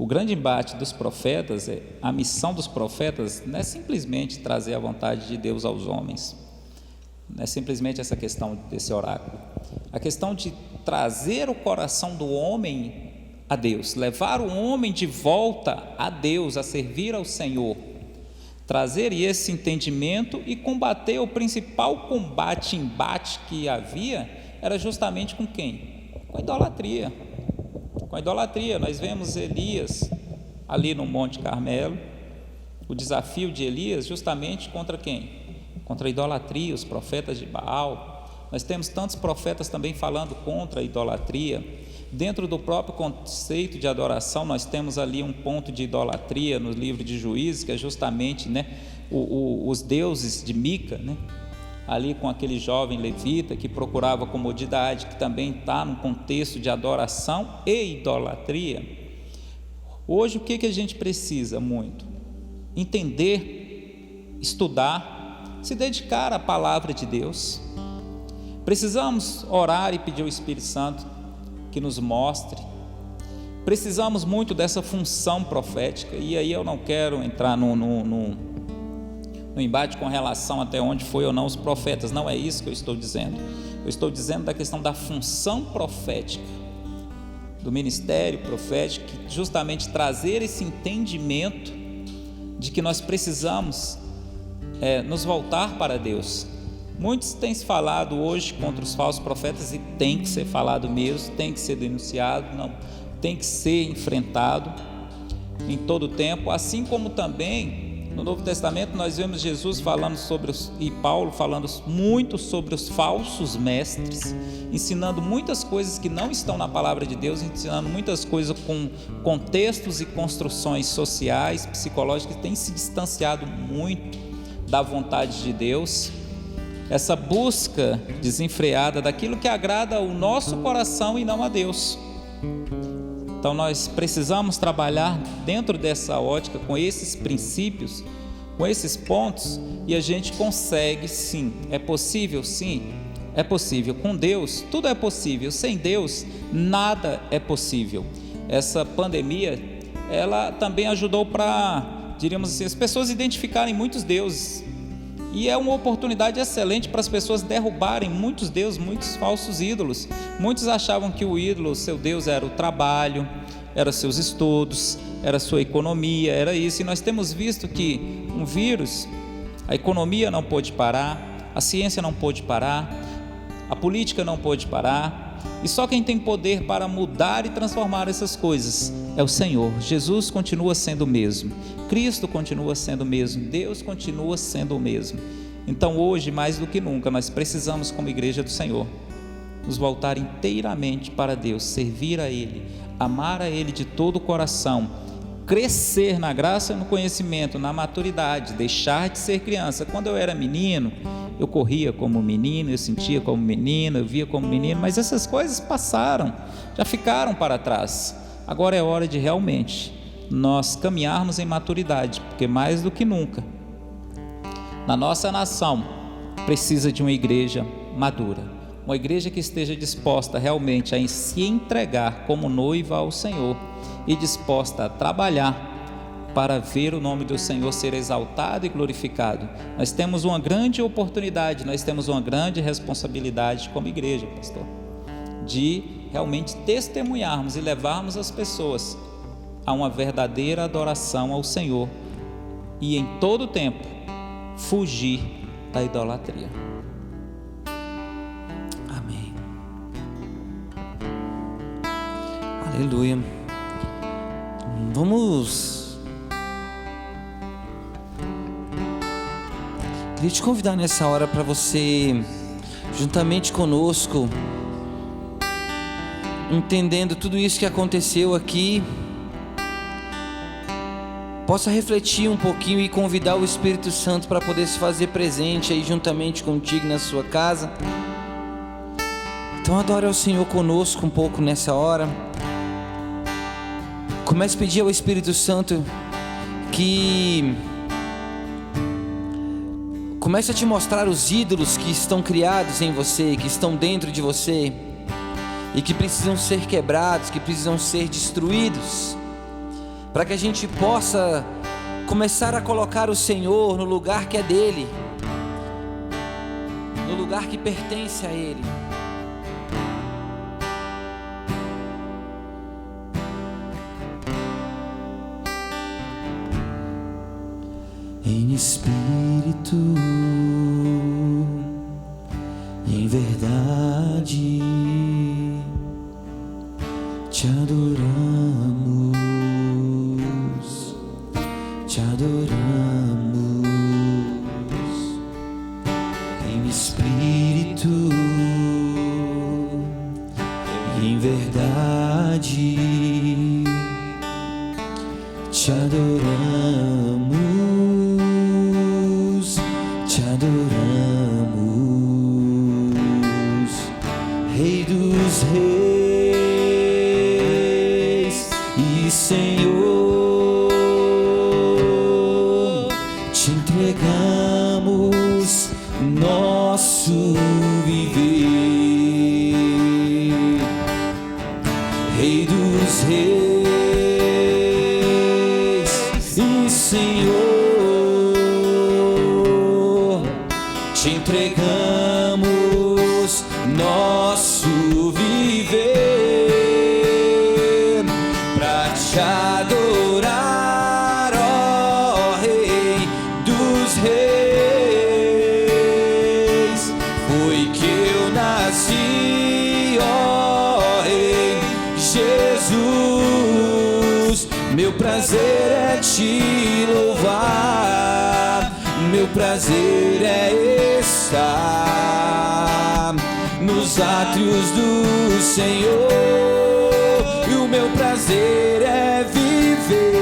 O grande embate dos profetas, a missão dos profetas não é simplesmente trazer a vontade de Deus aos homens, não é simplesmente essa questão desse oráculo, a questão de trazer o coração do homem a Deus, levar o homem de volta a Deus, a servir ao Senhor, trazer esse entendimento e combater o principal embate que havia, era justamente com quem? Com a idolatria. Com a idolatria, nós vemos Elias ali no Monte Carmelo, o desafio de Elias justamente contra quem? Contra a idolatria, os profetas de Baal. Nós temos tantos profetas também falando contra a idolatria. Dentro do próprio conceito de adoração, nós temos ali um ponto de idolatria no livro de Juízes, que é justamente, né, os deuses de Mica, né? Ali com aquele jovem levita que procurava comodidade, que também está num contexto de adoração e idolatria. Hoje o que a gente precisa muito? Entender, estudar, se dedicar à palavra de Deus. Precisamos orar e pedir ao Espírito Santo que nos mostre. Precisamos muito dessa função profética, e aí eu não quero entrar no embate com relação até onde foi ou não os profetas, não é isso que eu estou dizendo. Eu estou dizendo da questão da função profética, do ministério profético, que justamente trazer esse entendimento de que nós precisamos nos voltar para Deus. Muitos têm se falado hoje contra os falsos profetas, e tem que ser falado mesmo, tem que ser denunciado, não, tem que ser enfrentado em todo o tempo, assim como também no Novo Testamento nós vemos Jesus falando e Paulo falando muito sobre os falsos mestres, ensinando muitas coisas que não estão na palavra de Deus, ensinando muitas coisas com contextos e construções sociais, psicológicas, que têm se distanciado muito da vontade de Deus. Essa busca desenfreada daquilo que agrada ao nosso coração e não a Deus. Então nós precisamos trabalhar dentro dessa ótica, com esses princípios, com esses pontos e a gente consegue sim. É possível? Sim, é possível. Com Deus, tudo é possível. Sem Deus, nada é possível. Essa pandemia, ela também ajudou para, diríamos assim, as pessoas identificarem muitos deuses. E é uma oportunidade excelente para as pessoas derrubarem muitos deuses, muitos falsos ídolos. Muitos achavam que o ídolo, seu Deus, era o trabalho, era seus estudos, era sua economia, era isso. E nós temos visto que um vírus, a economia não pôde parar, a ciência não pôde parar, a política não pôde parar. E só quem tem poder para mudar e transformar essas coisas é o Senhor. Jesus continua sendo o mesmo, Cristo continua sendo o mesmo, Deus continua sendo o mesmo. Então hoje, mais do que nunca, nós precisamos, como igreja do Senhor, nos voltar inteiramente para Deus, servir a Ele, amar a Ele de todo o coração, crescer na graça e no conhecimento, na maturidade, deixar de ser criança. Quando eu era menino, eu corria como menino, eu sentia como menino, eu via como menino, mas essas coisas passaram, já ficaram para trás. Agora é hora de realmente nós caminharmos em maturidade, porque mais do que nunca, na nossa nação, precisa de uma igreja madura, uma igreja que esteja disposta realmente a se entregar como noiva ao Senhor e disposta a trabalhar para ver o nome do Senhor ser exaltado e glorificado. Nós temos uma grande oportunidade, nós temos uma grande responsabilidade como igreja, pastor, de realmente testemunharmos e levarmos as pessoas a uma verdadeira adoração ao Senhor e em todo tempo fugir da idolatria. Amém. Aleluia. Queria te convidar nessa hora para você, juntamente conosco, entendendo tudo isso que aconteceu aqui, possa refletir um pouquinho e convidar o Espírito Santo para poder se fazer presente aí juntamente contigo na sua casa. Então adore ao Senhor conosco um pouco nessa hora. Comece a pedir ao Espírito Santo que comece a te mostrar os ídolos que estão criados em você, que estão dentro de você e que precisam ser quebrados, que precisam ser destruídos, para que a gente possa começar a colocar o Senhor no lugar que é dele, no lugar que pertence a Ele. Em espírito e em verdade te adoramos, te adoramos. Em espírito e em verdade te adoramos. Te adoramos, Rei dos Reis e Senhor, te entregamos nosso viver. Rei dos Reis e Senhor, te entregamos nosso viver para te adorar, ó Rei dos Reis. Foi que eu nasci, ó Rei Jesus. Meu prazer é te louvar, meu prazer é estar nos átrios do Senhor, e o meu prazer é viver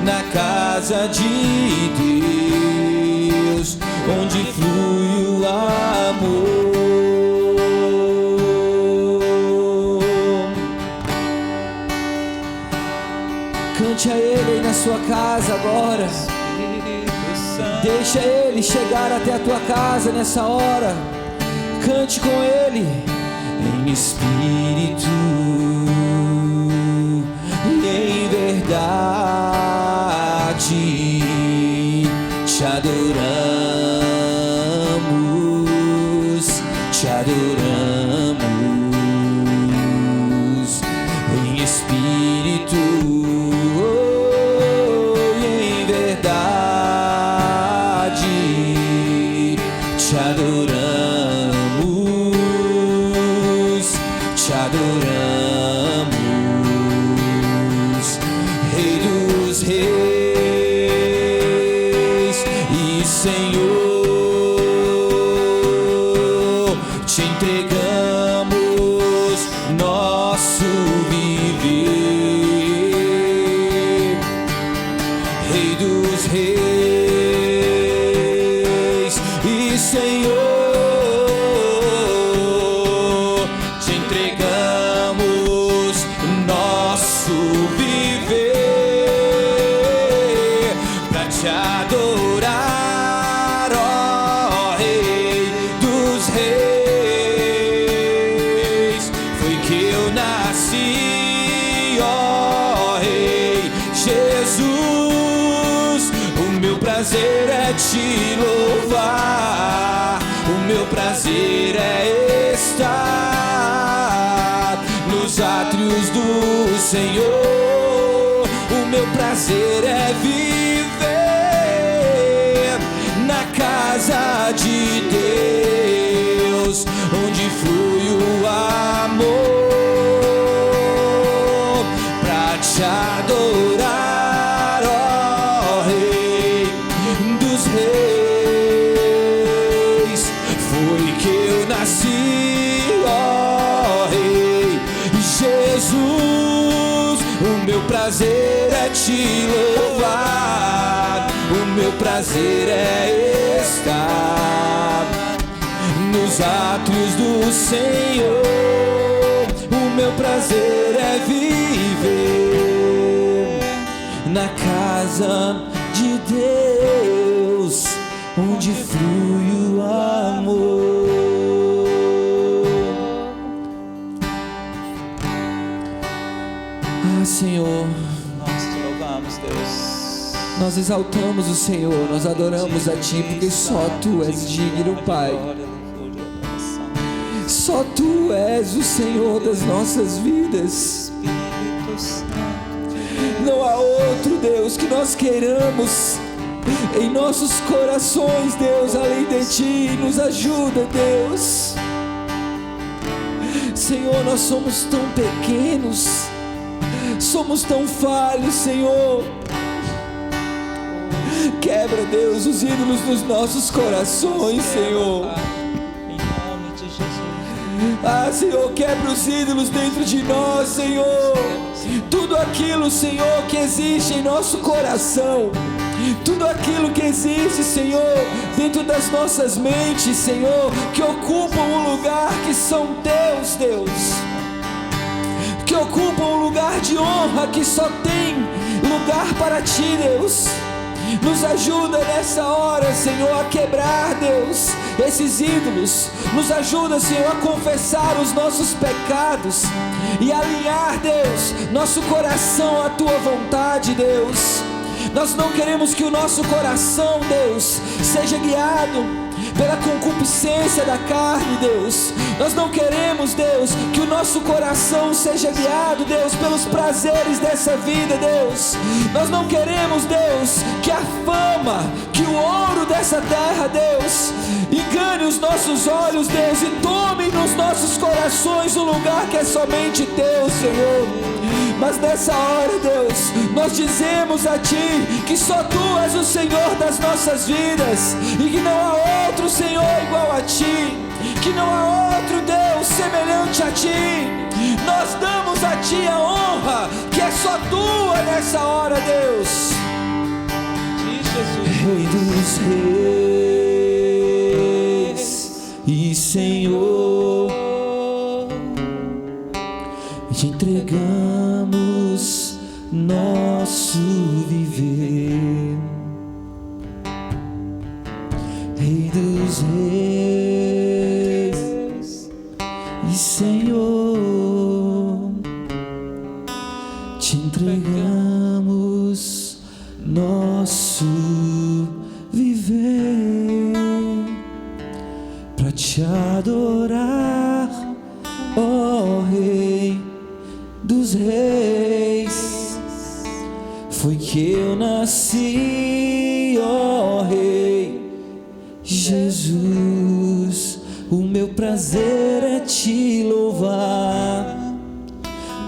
na casa de Deus, onde flui o amor. Cante a Ele aí na sua casa agora. Deixa Ele chegar até a tua casa nessa hora. Cante com Ele em espírito e em verdade. Te adoramos, te adoramos em espírito e em verdade. Te adoramos, te adoramos, Rei dos Reis e Senhor, te entregamos nosso viver. Rei dos Reis e Senhor, te entregamos nosso viver pra te adorar, ó Rei dos Reis. Foi que eu nasci, ó Rei Jesus. O meu prazer é te louvar, o meu prazer é estar nos átrios do Senhor. O meu prazer é viver na casa de Deus, onde flui o amor, pra te adorar, ó Rei dos Reis. Foi que eu nasci, ó Rei Jesus. O meu prazer é te louvar, o meu prazer é estar nos átrios do Senhor. O meu prazer é viver na casa de Deus, onde flui o amor. Ah, Senhor, Nós te louvamos, Deus. nós exaltamos o Senhor, nós adoramos a Ti, porque só Tu és digno, Pai. Só Tu és o Senhor das nossas vidas. Não há outro Deus que nós queiramos em nossos corações, Deus, além de Ti. Nos ajuda, Deus. Senhor, nós somos tão pequenos, somos tão falhos, Senhor. Quebra, Deus, os ídolos dos nossos corações, Senhor. Em nome de Jesus. Ah, Senhor, quebra os ídolos dentro de nós, Senhor. Tudo aquilo, Senhor, que existe em nosso coração, tudo aquilo que existe, Senhor, dentro das nossas mentes, Senhor, que ocupam um lugar que são Teus, Deus, que ocupam um lugar de honra que só tem lugar para Ti, Deus. Nos ajuda nessa hora, Senhor, a quebrar, Deus, esses ídolos. Nos ajuda, Senhor, a confessar os nossos pecados e alinhar, Deus, nosso coração à Tua vontade, Deus. Nós não queremos que o nosso coração, Deus, seja guiado pela concupiscência da carne, Deus. Nós não queremos, Deus, que o nosso coração seja guiado, Deus, pelos prazeres dessa vida, Deus. Nós não queremos, Deus, que a fama, que o ouro dessa terra, Deus, engane os nossos olhos, Deus, e tome nos nossos corações o lugar que é somente Teu, Senhor. Mas nessa hora, Deus, nós dizemos a Ti que só Tu és o Senhor das nossas vidas e que não há outro Senhor igual a Ti, que não há outro Deus semelhante a Ti. Nós damos a Ti a honra que é só Tua nessa hora, Deus. Rei dos Reis e Senhor, te entregamos nosso nosso viver. Rei dos reis e Senhor, te entregamos nosso viver para te adorar, ó Rei dos reis. Foi que eu nasci, ó Rei Jesus. O meu prazer é te louvar,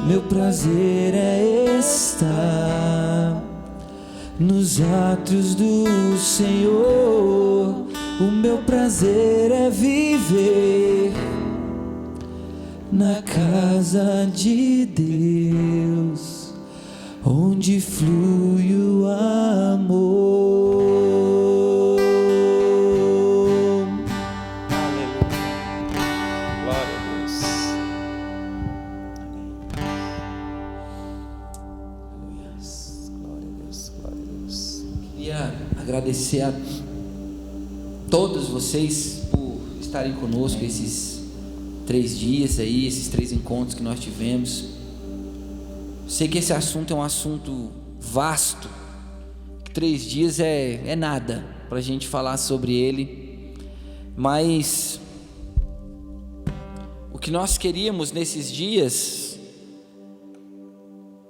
meu prazer é estar nos átrios do Senhor. O meu prazer é viver na casa de Deus, onde flui o amor. Aleluia. Glória a Deus. Glória a Deus. Glória a Deus. Queria agradecer a todos vocês por estarem conosco esses 3 dias aí, esses 3 encontros que nós tivemos. Sei que esse assunto é um assunto vasto, que 3 dias é nada para a gente falar sobre ele, mas o que nós queríamos nesses dias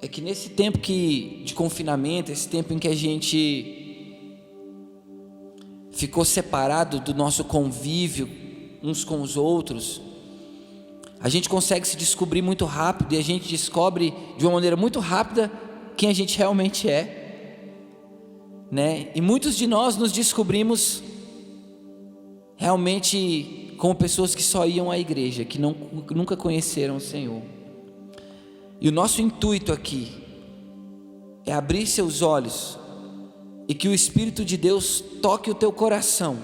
é que nesse tempo de confinamento, esse tempo em que a gente ficou separado do nosso convívio uns com os outros, a gente consegue se descobrir muito rápido, e a gente descobre de uma maneira muito rápida quem a gente realmente é, né? E muitos de nós nos descobrimos realmente como pessoas que só iam à igreja, que nunca conheceram o Senhor. E o nosso intuito aqui é abrir seus olhos e que o Espírito de Deus toque o teu coração,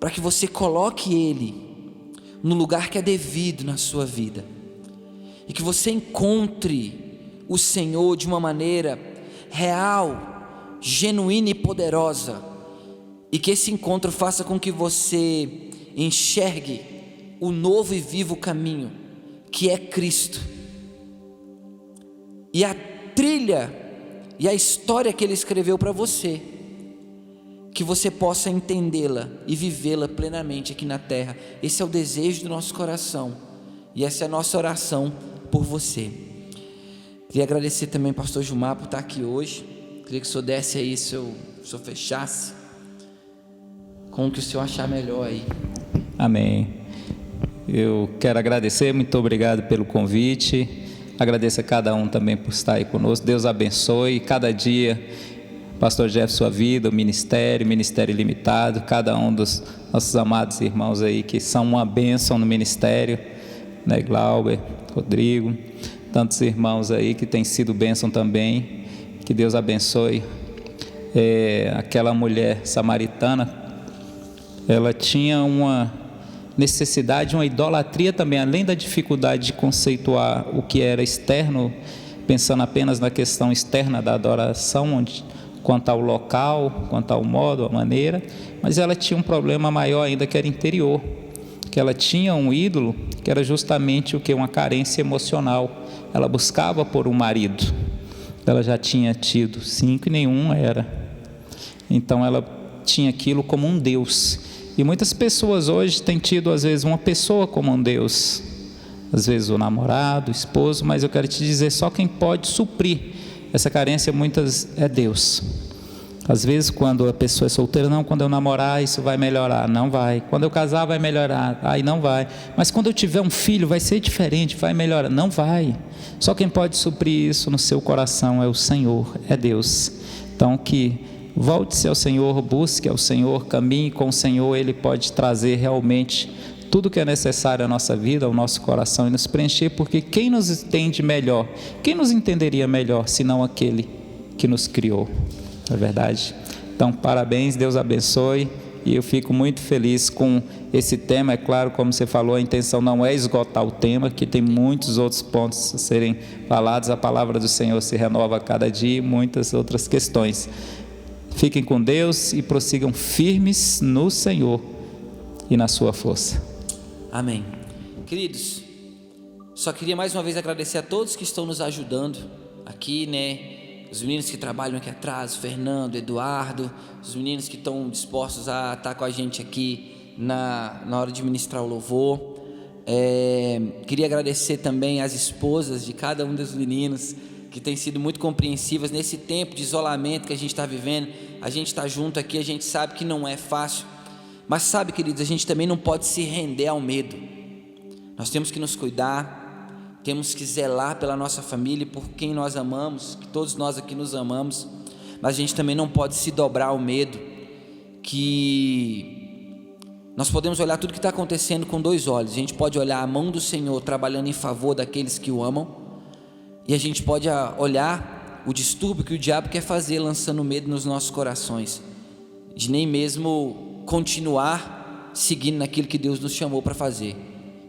para que você coloque Ele no lugar que é devido na sua vida, e que você encontre o Senhor de uma maneira real, genuína e poderosa, e que esse encontro faça com que você enxergue o novo e vivo caminho que é Cristo, e a trilha e a história que Ele escreveu para você, que você possa entendê-la e vivê-la plenamente aqui na terra. Esse é o desejo do nosso coração, e essa é a nossa oração por você. Queria agradecer também ao pastor Gilmar por estar aqui hoje. Queria que o senhor desse aí, se o senhor fechasse com o que o senhor achar melhor aí. Amém. Eu quero agradecer, muito obrigado pelo convite. Agradeço a cada um também por estar aí conosco. Deus abençoe cada dia, Pastor Jeff, sua vida, o Ministério Ilimitado, cada um dos nossos amados irmãos aí que são uma bênção no ministério, né? Glauber, Rodrigo, tantos irmãos aí que têm sido bênção também. Que Deus abençoe. Aquela mulher samaritana, ela tinha uma necessidade, uma idolatria também, além da dificuldade de conceituar o que era externo, pensando apenas na questão externa da adoração, quanto ao local, quanto ao modo, a maneira, mas ela tinha um problema maior ainda, que era interior, que ela tinha um ídolo, que era justamente o que? Uma carência emocional. Ela buscava por um marido, ela já tinha tido 5 e nenhum era, então ela tinha aquilo como um Deus. E muitas pessoas hoje têm tido às vezes uma pessoa como um Deus, às vezes o namorado, o esposo, mas eu quero te dizer, só quem pode suprir essa carência muitas é Deus. Às vezes quando a pessoa é solteira, não, quando eu namorar isso vai melhorar, não vai. Quando eu casar vai melhorar, aí não vai. Mas quando eu tiver um filho vai ser diferente, vai melhorar, não vai. Só quem pode suprir isso no seu coração é o Senhor, é Deus. Então que volte-se ao Senhor, busque ao Senhor, caminhe com o Senhor. Ele pode trazer realmente tudo que é necessário à nossa vida, ao nosso coração, e nos preencher, porque quem nos entende melhor, quem nos entenderia melhor, senão aquele que nos criou, não é verdade? Então parabéns, Deus abençoe, e eu fico muito feliz com esse tema. É claro, como você falou, a intenção não é esgotar o tema, que tem muitos outros pontos a serem falados. A palavra do Senhor se renova a cada dia e muitas outras questões. Fiquem com Deus e prossigam firmes no Senhor e na sua força. Amém. Queridos, só queria mais uma vez agradecer a todos que estão nos ajudando aqui, né? Os meninos que trabalham aqui atrás, o Fernando, o Eduardo, os meninos que estão dispostos a estar com a gente aqui na hora de ministrar o louvor. Queria agradecer também as esposas de cada um dos meninos, que têm sido muito compreensivas nesse tempo de isolamento que a gente está vivendo. A gente está junto aqui, a gente sabe que não é fácil, mas sabe, queridos, a gente também não pode se render ao medo. Nós temos que nos cuidar, temos que zelar pela nossa família e por quem nós amamos, que todos nós aqui nos amamos, mas a gente também não pode se dobrar ao medo, que nós podemos olhar tudo que está acontecendo com dois olhos. A gente pode olhar a mão do Senhor trabalhando em favor daqueles que o amam, e a gente pode olhar o distúrbio que o diabo quer fazer, lançando medo nos nossos corações, de nem mesmo continuar seguindo naquilo que Deus nos chamou para fazer.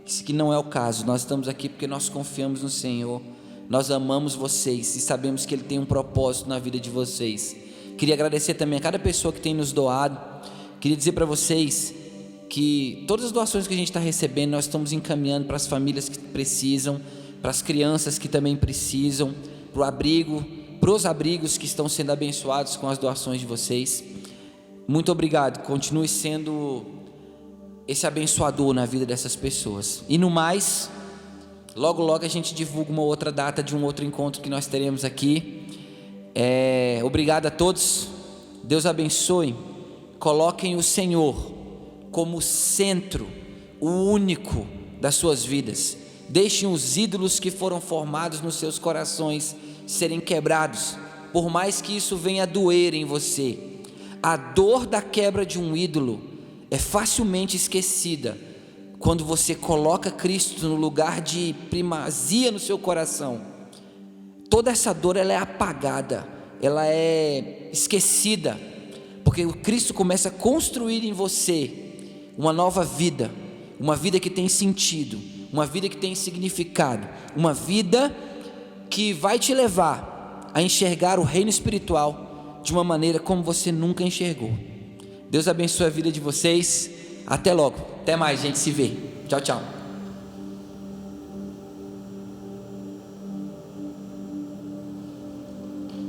Isso que não é o caso. Nós estamos aqui porque nós confiamos no Senhor, nós amamos vocês e sabemos que Ele tem um propósito na vida de vocês. Queria agradecer também a cada pessoa que tem nos doado. Queria dizer para vocês que todas as doações que a gente está recebendo, nós estamos encaminhando para as famílias que precisam, para as crianças que também precisam, para o abrigo, para os abrigos que estão sendo abençoados com as doações de vocês. Muito obrigado, continue sendo esse abençoador na vida dessas pessoas. E no mais, logo logo a gente divulga uma outra data de um outro encontro que nós teremos aqui. Obrigado a todos, Deus abençoe. Coloquem o Senhor como centro, o único das suas vidas. Deixem os ídolos que foram formados nos seus corações serem quebrados, por mais que isso venha a doer em você. A dor da quebra de um ídolo é facilmente esquecida quando você coloca Cristo no lugar de primazia no seu coração. Toda essa dor, ela é apagada, ela é esquecida, porque o Cristo começa a construir em você uma nova vida, uma vida que tem sentido, uma vida que tem significado, uma vida que vai te levar a enxergar o reino espiritual de uma maneira como você nunca enxergou. Deus abençoe a vida de vocês. Até logo. Até mais, gente. Se vê. Tchau, tchau.